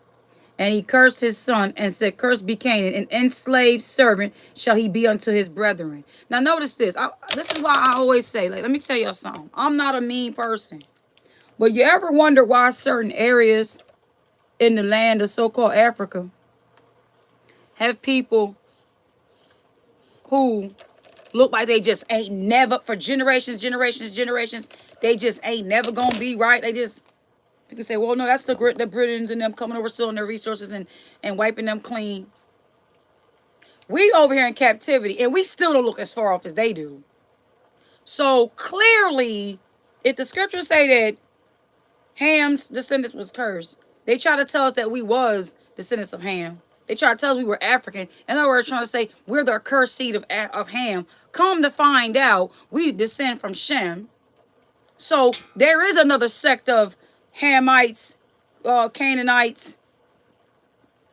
And he cursed his son and said, cursed be Canaan, an enslaved servant shall he be unto his brethren. Now notice this. This is why I always say, like, let me tell y'all something. I'm not a mean person. But you ever wonder why certain areas in the land of so-called Africa have people who look like they just ain't never, for generations, they just ain't never gonna be right. You can say, well, no, that's the Britons and them coming over stealing their resources and wiping them clean. We over here in captivity, and we still don't look as far off as they do. So clearly, if the scriptures say that Ham's descendants was cursed, they try to tell us that we was descendants of Ham. They try to tell us we were African. In other words, trying to say we're the cursed seed of Ham. Come to find out, we descend from Shem. So there is another sect of Hamites, Canaanites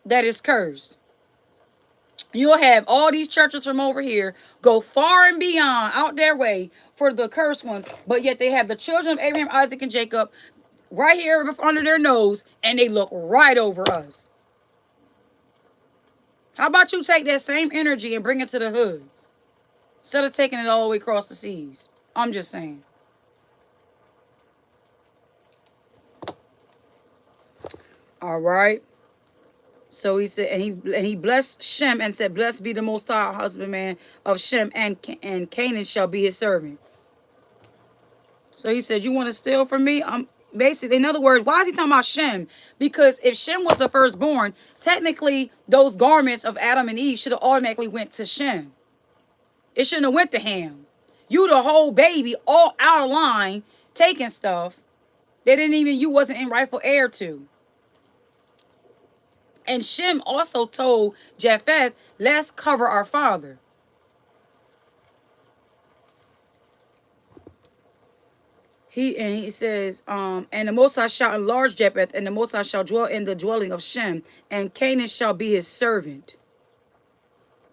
that is cursed. You'll have all these churches from over here go far and beyond out their way for the cursed ones, but yet they have the children of Abraham, Isaac, and Jacob right here under their nose, and they look right over us. How about you take that same energy and bring it to the hoods instead of taking it all the way across the seas? I'm just saying. All right. So he said, and he blessed Shem and said, blessed be the Most High husbandman of Shem, and Canaan shall be his servant. So he said, you want to steal from me? I'm basically, in other words, why is he talking about Shem? Because if Shem was the firstborn, technically those garments of Adam and Eve should have automatically went to Shem. It shouldn't have went to Ham. You the whole baby, all out of line, taking stuff that you wasn't in rightful heir to. And Shem also told Japheth, let's cover our father. He says, and the Most High shall enlarge Japheth, and the Most High shall dwell in the dwelling of Shem, and Canaan shall be his servant.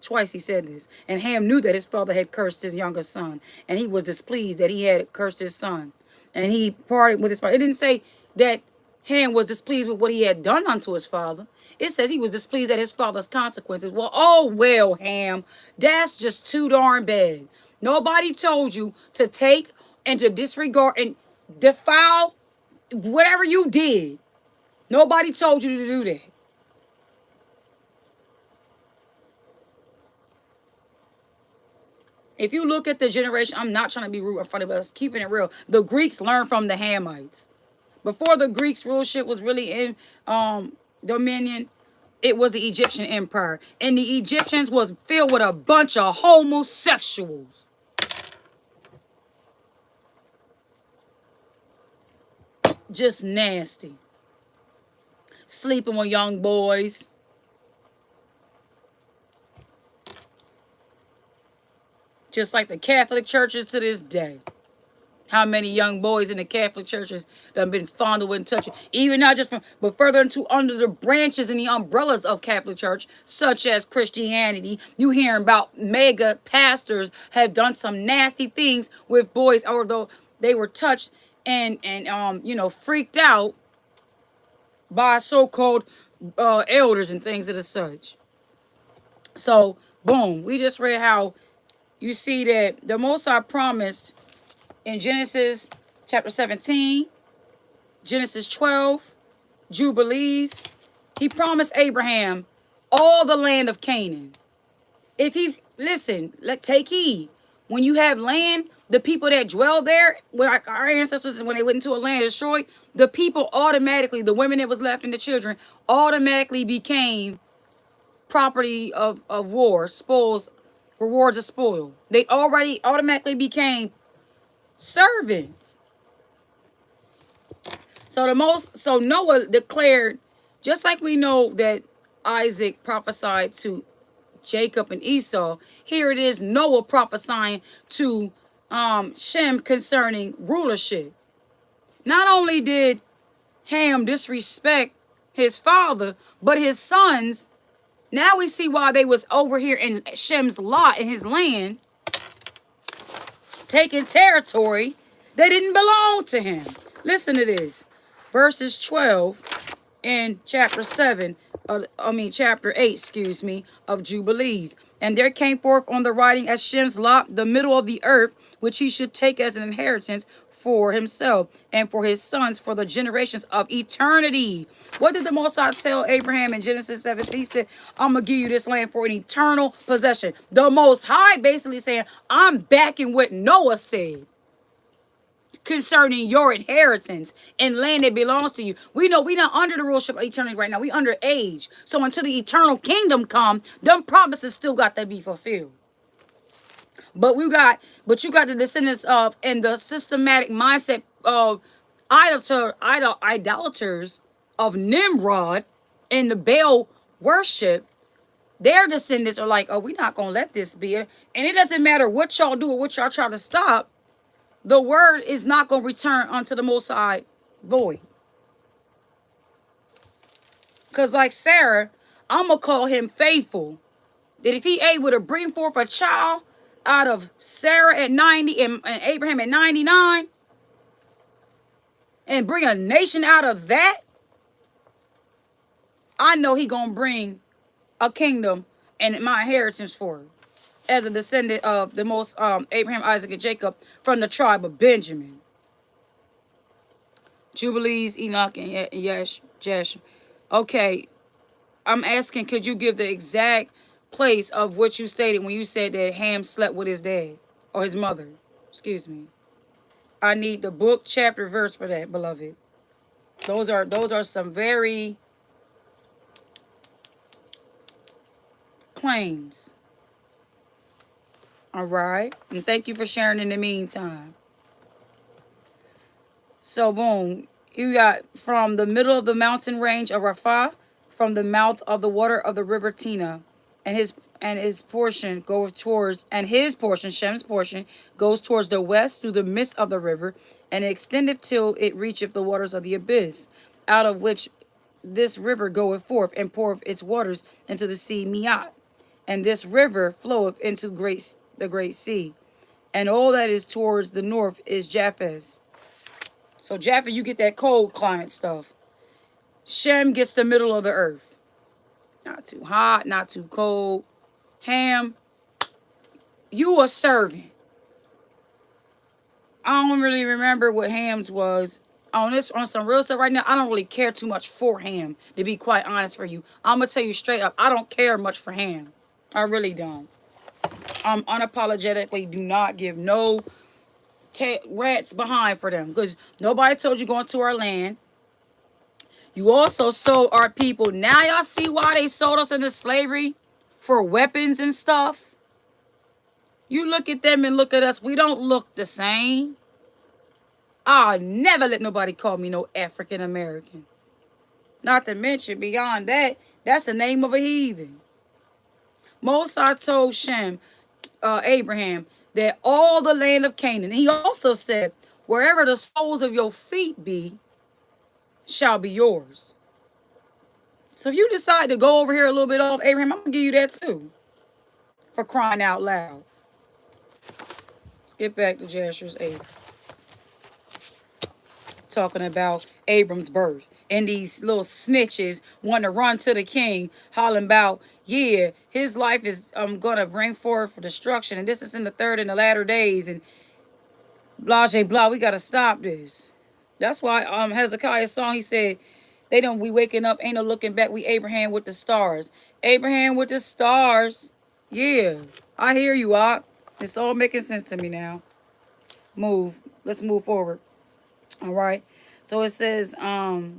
Twice he said this. And Ham knew that his father had cursed his younger son, and he was displeased that he had cursed his son. And he parted with his father. It didn't say that Ham was displeased with what he had done unto his father. It says he was displeased at his father's consequences. Well, Ham, that's just too darn bad. Nobody told you to take and to disregard and defile whatever you did. Nobody told you to do that. If you look at the generation, I'm not trying to be rude in front of us, keeping it real. The Greeks learned from the Hamites. Before the Greeks' rulership was really in dominion, it was the Egyptian empire. And the Egyptians was filled with a bunch of homosexuals. Just nasty. Sleeping with young boys. Just like the Catholic churches to this day. How many young boys in the Catholic churches that have been fondled and touched, even not just from, but further into under the branches and the umbrellas of Catholic Church, such as Christianity. You hearing about mega pastors have done some nasty things with boys, although they were touched and freaked out by so-called elders and things of the such. So, boom, we just read how you see that the Most High promised in Genesis chapter 17, Genesis 12, Jubilees, he promised Abraham all the land of Canaan. If he, listen, take heed. When you have land, the people that dwell there, like our ancestors, when they went into a land destroyed, the people automatically, the women that was left and the children, automatically became property of war, spoils, rewards of spoil. They already automatically became servants. So Noah declared, just like we know that Isaac prophesied to Jacob and Esau, here it is Noah prophesying to Shem concerning rulership. Not only did Ham disrespect his father, but his sons, now we see why they was over here in Shem's lot in his land, taking territory that didn't belong to him. Listen to this. Verses 12 in chapter 8, of Jubilees. And there came forth on the writing as Shem's lot the middle of the earth, which he should take as an inheritance for himself and for his sons for the generations of eternity. What did the Most High tell Abraham in Genesis 17? He said, I'm going to give you this land for an eternal possession. The Most High basically saying, I'm backing what Noah said concerning your inheritance and land that belongs to you. We know we not under the rulership of eternity right now. We under age. So until the eternal kingdom come, them promises still got to be fulfilled. But you got the descendants of and the systematic mindset of idolaters of Nimrod and the Baal worship. Their descendants are like, oh, we're not gonna let this be. And it doesn't matter what y'all do or what y'all try to stop. The word is not going to return unto the Most High void. Because like Sarah, I'm going to call him faithful. That if he able to bring forth a child out of Sarah at 90 and Abraham at 99, and bring a nation out of that, I know he going to bring a kingdom and my inheritance for her. As a descendant of the most Abraham, Isaac, and Jacob from the tribe of Benjamin. Jubilees, Enoch, and Jesh. Okay, I'm asking, could you give the exact place of what you stated when you said that Ham slept with his dad or his mother? Excuse me. I need the book, chapter, verse for that, beloved. Those are some very claims. All right. And thank you for sharing in the meantime. So, boom. You got from the middle of the mountain range of Rapha, from the mouth of the water of the river Tina, and his portion goes towards, and his portion, Shem's portion, goes towards the west through the midst of the river, and extendeth till it reacheth the waters of the abyss, out of which this river goeth forth, and poureth its waters into the sea Miat. And this river floweth into the great sea, and all that is towards the north is Japheth. So Japheth, you get that cold climate stuff. Shem gets the middle of the earth, not too hot, not too cold. Ham, you a servant. I don't really remember what Ham's was on some real stuff right now. I don't really care too much for Ham, to be quite honest for you. I'm gonna tell you straight up, I don't care much for Ham. I really don't. Unapologetically do not give no rats behind for them, because nobody told you going to our land. You also sold our people. Now y'all see why they sold us into slavery for weapons and stuff. You look at them and look at us. We don't look the same. I'll never let nobody call me no African American. Not to mention, beyond that, that's the name of a heathen. Moses told Abraham, that all the land of Canaan. And he also said, wherever the soles of your feet be, shall be yours. So if you decide to go over here a little bit off, Abraham, I'm going to give you that too. For crying out loud. Let's get back to Jasher's 8. Talking about Abram's birth. And these little snitches want to run to the king, hollering about, yeah, his life is going to bring forth destruction. And this is in the third and the latter days. And blah, blah, blah. We got to stop this. That's why Hezekiah's song, he said, we waking up, ain't no looking back. We Abraham with the stars. Abraham with the stars. Yeah, I hear you, Ak. It's all making sense to me now. Let's move forward. All right. So it says, so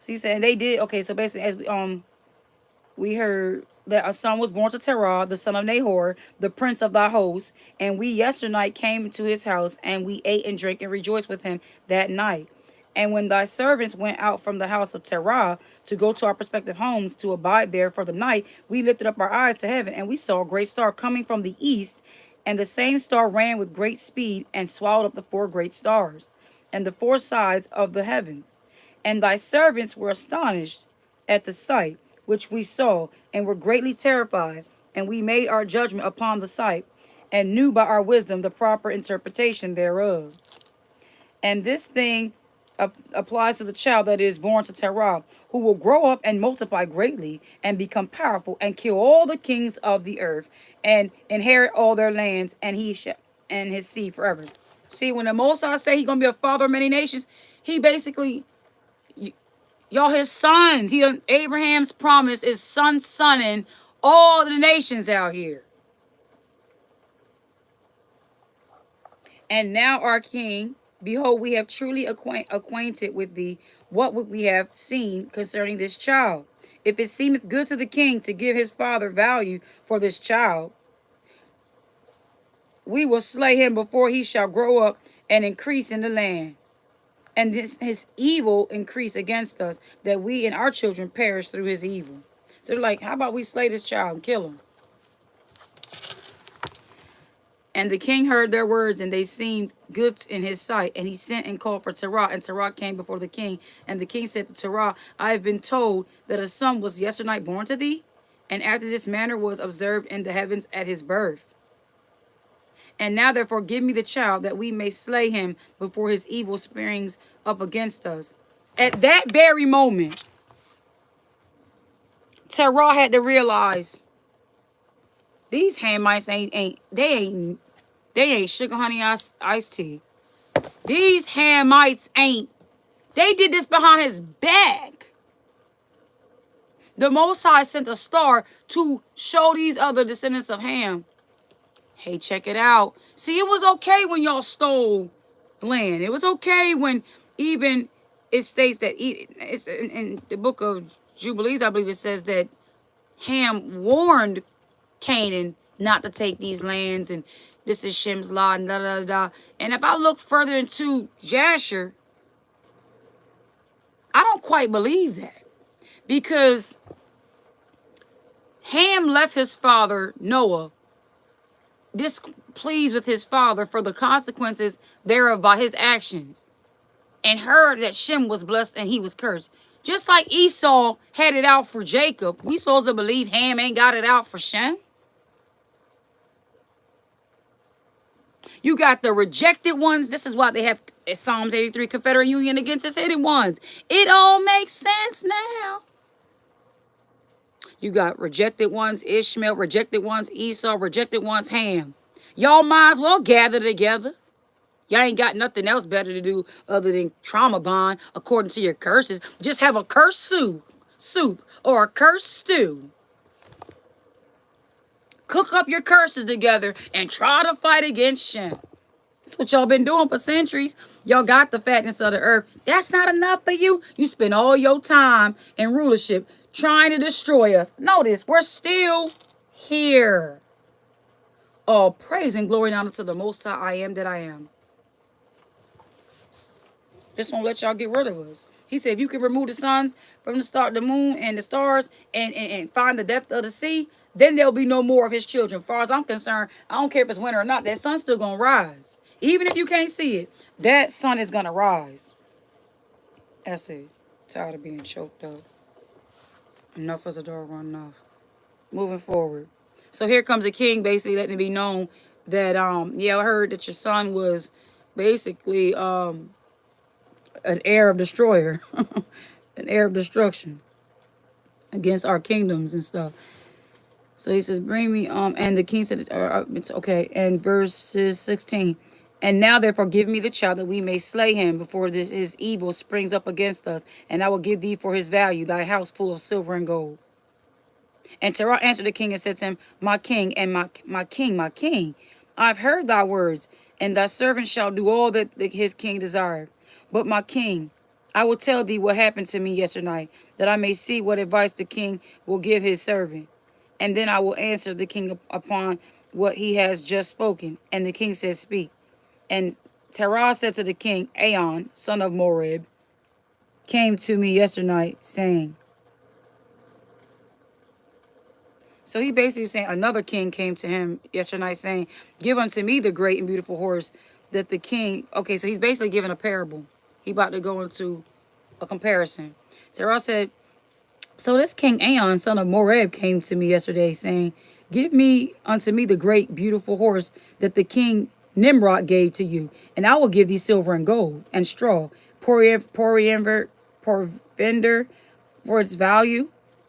you saying they did, okay, so basically as we heard that a son was born to Terah, the son of Nahor, the prince of thy hosts, and we yesternight came to his house, and we ate and drank and rejoiced with him that night. And when thy servants went out from the house of Terah to go to our respective homes to abide there for the night, we lifted up our eyes to heaven, and we saw a great star coming from the east, and the same star ran with great speed and swallowed up the four great stars and the four sides of the heavens. And thy servants were astonished at the sight which we saw, and were greatly terrified. And we made our judgment upon the sight, and knew by our wisdom the proper interpretation thereof. And this thing applies to the child that is born to Terah, who will grow up and multiply greatly, and become powerful, and kill all the kings of the earth, and inherit all their lands, and he shall and his seed forever. See, when the Most High say he's gonna be a father of many nations, he basically, y'all, his sons. Abraham's promise is sonning all the nations out here. And now our king, behold, we have truly acquainted with thee what we have seen concerning this child. If it seemeth good to the king to give his father value for this child, we will slay him before he shall grow up and increase in the land. And his evil increase against us, that we and our children perish through his evil. So they're like, how about we slay this child and kill him? And the king heard their words, and they seemed good in his sight. And he sent and called for Terah, and Terah came before the king. And the king said to Terah, I have been told that a son was yesternight born to thee, and after this manner was observed in the heavens at his birth. And now therefore give me the child, that we may slay him before his evil springs up against us. At that very moment, Terah had to realize these Hamites ain't sugar honey iced tea. These Hamites ain't. They did this behind his back. The Most High sent a star to show these other descendants of Ham, hey, check it out. See, it was okay when y'all stole land. It was okay when even it states that it's in the book of Jubilees, I believe it says that Ham warned Canaan not to take these lands, and this is Shem's law, and da da da. And if I look further into Jasher, I don't quite believe that, because Ham left his father Noah displeased with his father for the consequences thereof by his actions, and heard that Shem was blessed and he was cursed. Just like Esau had it out for Jacob, we supposed to believe Ham ain't got it out for Shem? You got the rejected ones. This is why they have Psalms 83, Confederate Union against the hated ones. It all makes sense now. You got rejected ones, Ishmael, rejected ones, Esau, rejected ones, Ham. Y'all might as well gather together. Y'all ain't got nothing else better to do other than trauma bond according to your curses. Just have a cursed soup or a cursed stew. Cook up your curses together and try to fight against Shem. That's what y'all been doing for centuries. Y'all got the fatness of the earth. That's not enough for you. You spend all your time in rulership trying to destroy us. Notice, we're still here. All praise and glory and honor to the Most High, I am that I am. Just won't let y'all get rid of us. He said, if you can remove the suns from the star, the moon, and the stars, and find the depth of the sea, then there'll be no more of his children. As far as I'm concerned, I don't care if it's winter or not, that sun's still going to rise. Even if you can't see it, that sun is going to rise. That's it. Tired of being choked up. Enough is a doggone enough. Moving forward. So here comes a king basically letting it be known that, yeah, I heard that your son was basically an heir of destroyer. An heir of destruction against our kingdoms and stuff. So he says, bring me, and the king said, it's okay. And verses 16, and now therefore give me the child, that we may slay him before his evil springs up against us. And I will give thee for his value thy house full of silver and gold. And Terah answered the king and said to him, my king and my king, I've heard thy words, and thy servant shall do all that his king desired. But my king, I will tell thee what happened to me yesternight, that I may see what advice the king will give his servant. And then I will answer the king upon what he has just spoken. And the king said, speak. And Terah said to the king, Aon, son of Moreb, came to me yesternight, saying. So he basically saying another king came to him yesterday saying, give unto me the great and beautiful horse that the king. Okay, so he's basically giving a parable. He about to go into a comparison. Terah said, so this King Aon, son of Moreb, came to me yesterday saying, give me unto me the great beautiful horse that the king Nimrod gave to you, and I will give thee silver and gold and straw, provender for its value.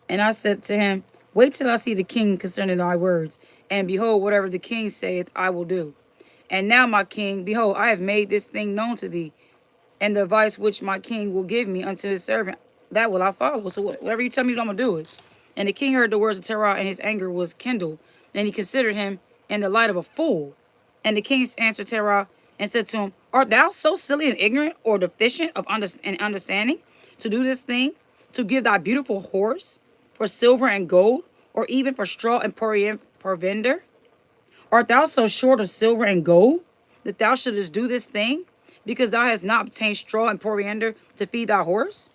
And I said to him, wait till I see the king concerning thy words, and behold, whatever the king saith, I will do. And now, my king, behold, I have made this thing known to thee, and the advice which my king will give me unto his servant, that will I follow. So whatever you tell me, I'm going to do it. And the king heard the words of Terah, and his anger was kindled, and he considered him in the light of a fool. And the king answered Terah and said to him, art thou so silly and ignorant or deficient of understanding to do this thing, to give thy beautiful horse for silver and gold, or even for straw and provender? Art thou so short of silver and gold that thou shouldest do this thing, because thou hast not obtained straw and provender to feed thy horse?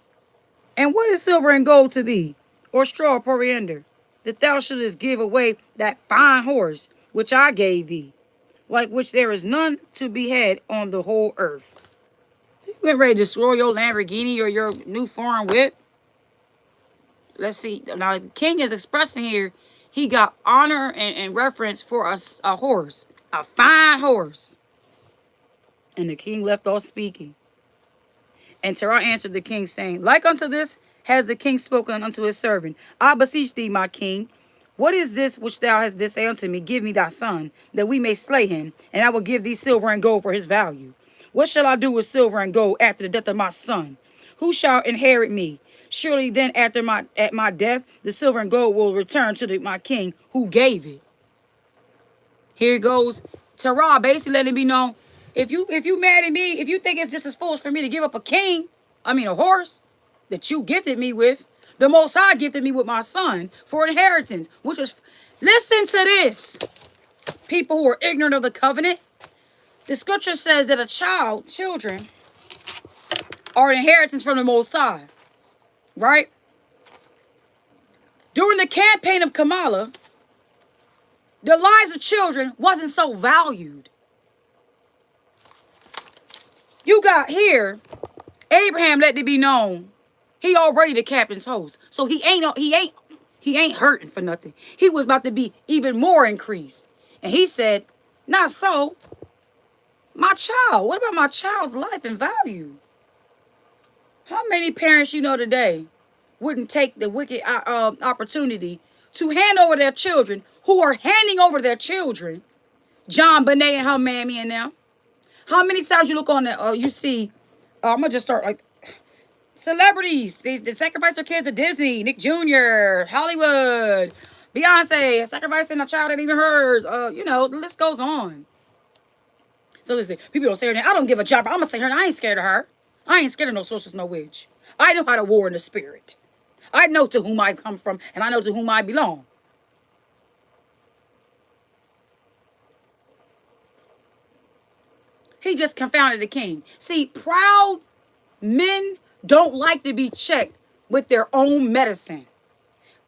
And what is silver and gold to thee, or straw or provender, that thou shouldest give away that fine horse which I gave thee, like which there is none to be had on the whole earth? So you getting ready to destroy your Lamborghini or your new foreign whip? Let's see. Now, the king is expressing here, he got honor and reference for a horse, a fine horse. And the king left off speaking. And Terah answered the king, saying, like unto this has the king spoken unto his servant. I beseech thee, my king, what is this which thou hast this say unto me? Give me thy son, that we may slay him, and I will give thee silver and gold for his value. What shall I do with silver and gold after the death of my son? Who shall inherit me? Surely then at my death, the silver and gold will return to my king who gave it. Here goes Terah basically letting it be known, if you mad at me, if you think it's just as foolish for me to give up a horse that you gifted me with, the Most High gifted me with my son for inheritance, which was, listen to this, people who are ignorant of the covenant. The scripture says that children are an inheritance from the Most High, right? During the campaign of Kamala, the lives of children wasn't so valued. You got here, Abraham let it be known, he already the captain's host. So he ain't hurting for nothing. He was about to be even more increased. And he said, not so. My child, what about my child's life and value? How many parents you know today wouldn't take the wicked opportunity to hand over their children, who are handing over their children, John Bonet and her mammy and them? How many times you look on that, you see, I'm going to just start like, celebrities, they sacrifice their kids to Disney, Nick Jr., Hollywood, Beyonce, sacrificing a child that even hers, the list goes on. So listen, people don't say her name. I don't give a job. I'm going to say her name. I ain't scared of her. I ain't scared of no sorceress, no witch. I know how to war in the spirit. I know to whom I come from, and I know to whom I belong. He just confounded the king. See, proud men don't like to be checked with their own medicine.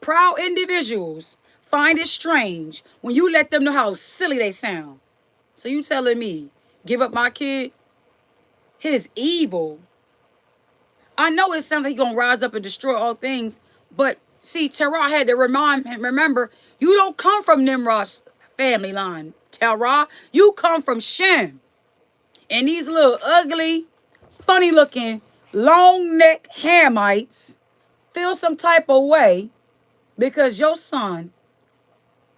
Proud individuals find it strange when you let them know how silly they sound. So you telling me, give up my kid? His evil. I know it sounds like he's going to rise up and destroy all things, but see, Terah had to remember, you don't come from Nimrod's family line, Terah. You come from Shem. And these little ugly, funny-looking, long-neck Hamites feel some type of way because your son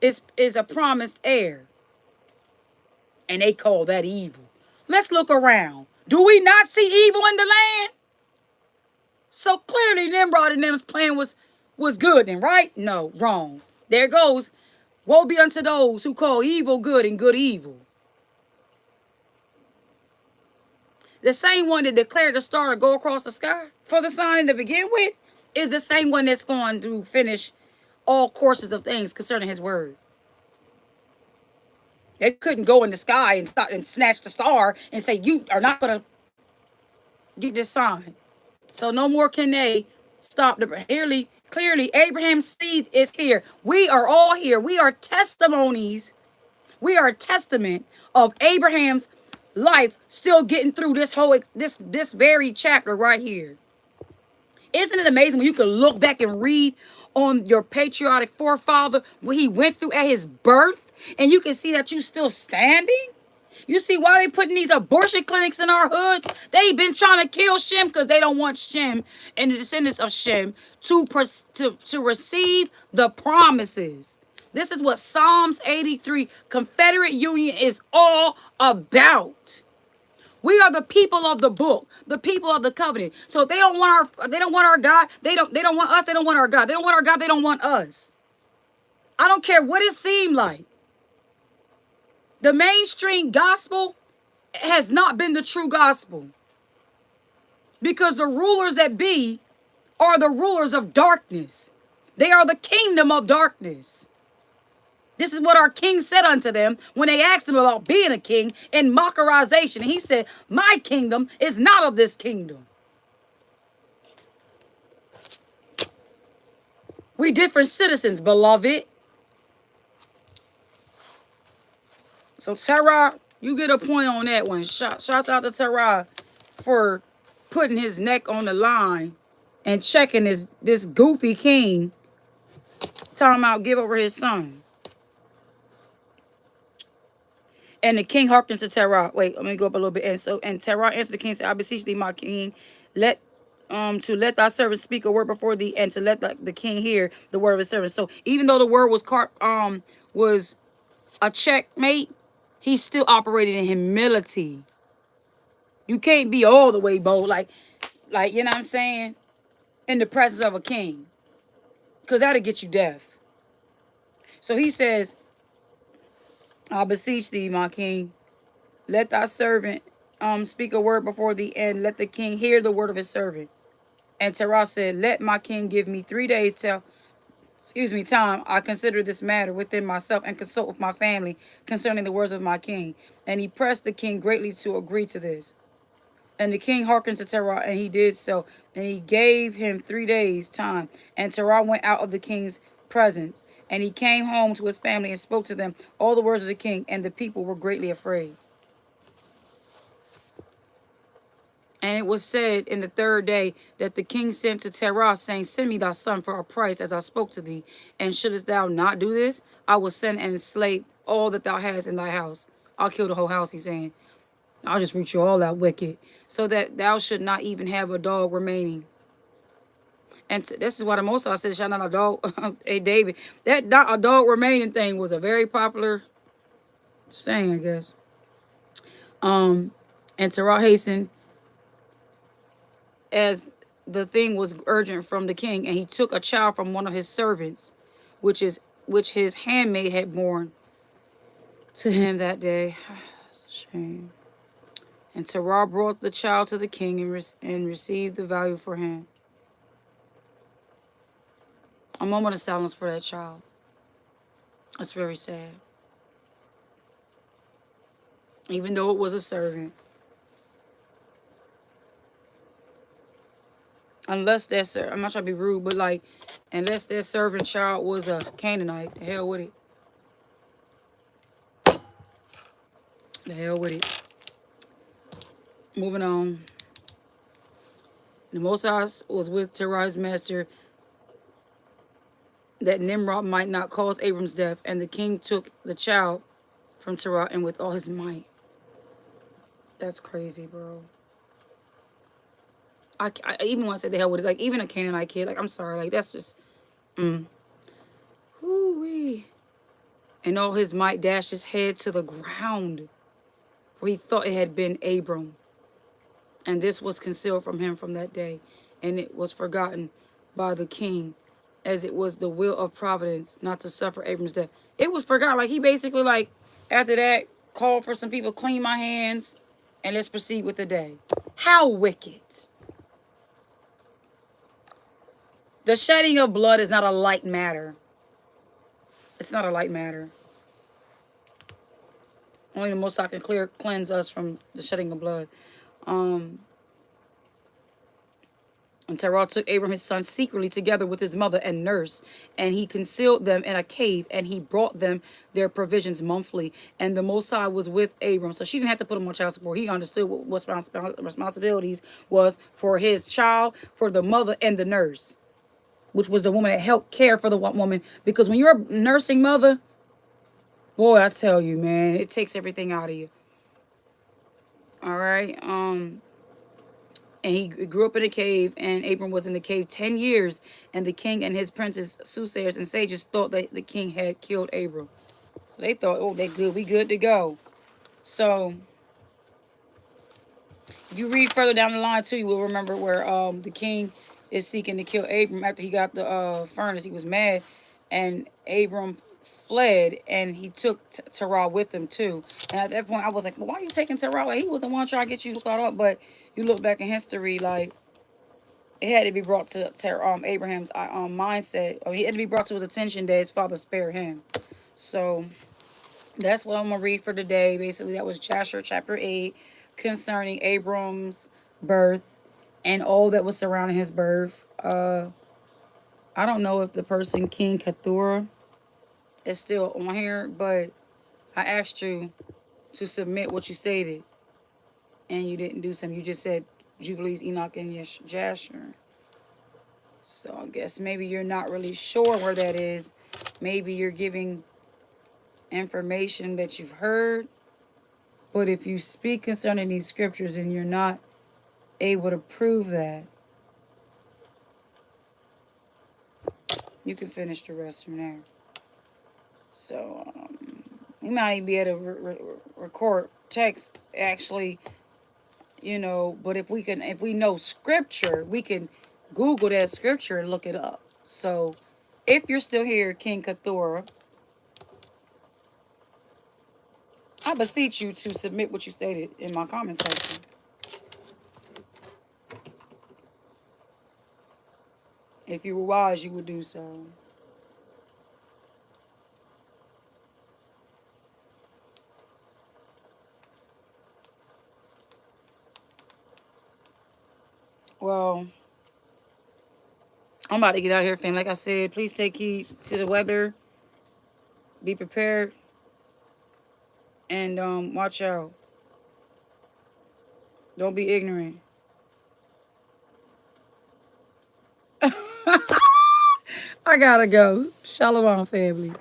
is a promised heir. And they call that evil. Let's look around. Do we not see evil in the land? So clearly Nimrod and them's plan was good then, right? No, wrong. There it goes. Woe be unto those who call evil good and good evil. The same one that declared the star to go across the sky for the sign to begin with is the same one that's going to finish all courses of things concerning his word. They couldn't go in the sky and stop and snatch the star and say, you are not going to get this sign. So no more can they stop the clearly Abraham's seed is here. We are all here. We are testimonies. We are a testament of Abraham's life still getting through this whole this very chapter right here. Isn't it amazing when you can look back and read on your patriotic forefather, what he went through at his birth, and you can see that you still standing? You see why they putting these abortion clinics in our hoods? They've been trying to kill Shem because they don't want Shem and the descendants of Shem to receive the promises. This is what Psalms 83, Confederate Union, is all about. We are the people of the book, the people of the covenant. So if they don't want our God, they don't want us, they don't want our God. They don't want our God, they don't want us. I don't care what it seemed like. The mainstream gospel has not been the true gospel. Because the rulers that be are the rulers of darkness. They are the kingdom of darkness. This is what our king said unto them when they asked him about being a king in mockerization. He said, my kingdom is not of this kingdom. We different citizens, beloved. So Terah, you get a point on that one. Shouts out to Terah for putting his neck on the line and checking this goofy king talking about give over his son. And the king hearkened to Terah. Wait, let me go up a little bit. And Terah answered the king, said, I beseech thee, my king, let thy servant speak a word before thee, and to let the king hear the word of his servant. So even though the word was a checkmate, he still operated in humility. You can't be all the way bold, like you know what I'm saying, in the presence of a king, because that'll get you deaf. So he says, I beseech thee, my king, let thy servant speak a word before thee, and let the king hear the word of his servant. And Terah said, let my king give me 3 days time. I consider this matter within myself and consult with my family concerning the words of my king. And he pressed the king greatly to agree to this. And the king hearkened to Terah, and he did so. And he gave him 3 days time. And Terah went out of the king's presence. And he came home to his family and spoke to them all the words of the king. And the people were greatly afraid. And it was said in the 3rd day that the king sent to Terah, saying, send me thy son for a price, as I spoke to thee. And shouldest thou not do this, I will send and slay all that thou hast in thy house. I'll kill the whole house, he's saying. I'll just root you all out wicked, so that thou should not even have a dog remaining. And this is why the Most High said, shall not a dog, hey David, that not a dog remaining thing was a very popular saying, I guess. And Terah hastened, as the thing was urgent from the king, and he took a child from one of his servants, which his handmaid had born to him that day. It's a shame. And Terah brought the child to the king and received the value for him. A moment of silence for that child. That's very sad. Even though it was a servant. Unless that I'm not trying to be rude, but like, unless that servant child was a Canaanite, the hell with it. The hell with it. Moving on. The Most High was with Terah's master, that Nimrod might not cause Abram's death. And the king took the child from Terah, and with all his might. That's crazy, bro. I even want to say the hell with it. Like, even a Canaanite kid. Like, I'm sorry. Like, that's just... Whoo-wee. And all his might dashed his head to the ground. For he thought it had been Abram. And this was concealed from him from that day. And it was forgotten by the king as it was the will of providence not to suffer Abram's death. It was forgot. Like, he basically, like, after that, called for some people, clean my hands, and let's proceed with the day. How wicked. The shedding of blood is not a light matter. It's not a light matter. Only the Most High can cleanse us from the shedding of blood. And Terah took Abram his son secretly together with his mother and nurse, and he concealed them in a cave, and he brought them their provisions monthly. And the Most High was with Abram, so she didn't have to put him on child support. He understood what responsibilities was for his child, for the mother, and the nurse, which was the woman that helped care for the woman. Because when you're a nursing mother, boy, I tell you, man, it takes everything out of you. All right. And he grew up in a cave, and Abram was in the cave 10 years. And the king and his princes, soothsayers, and sages thought that the king had killed Abram. So they thought, oh, they good. We good to go. So if you read further down the line, too, you will remember where the king is seeking to kill Abram after he got the furnace. He was mad, and Abram fled, and he took Terah with him, too. And at that point, I was like, well, why are you taking Terah? Like, he wasn't one trying to get you caught up, but you look back in history, like, it had to be brought to Abraham's mindset, or he had to be brought to his attention that his father spared him. So that's what I'm going to read for today. Basically, that was Jasher chapter 8 concerning Abram's birth and all that was surrounding his birth. I don't know if the person, King Keturah, is still on here, but I asked you to submit what you stated, and you didn't do something. You just said Jubilees, Enoch, and Jasher. So I guess maybe you're not really sure where that is. Maybe you're giving information that you've heard. But if you speak concerning these scriptures and you're not able to prove that, you can finish the rest from there. So we might even be able to record text, actually, you know. But if we know scripture, we can Google that scripture and look it up. So if you're still here, King Keturah, I beseech you to submit what you stated in my comment section. If you were wise, you would do so. Well, I'm about to get out of here, fam. Like I said, please take heed to the weather. Be prepared. And watch out. Don't be ignorant. I gotta go. Shalom, family.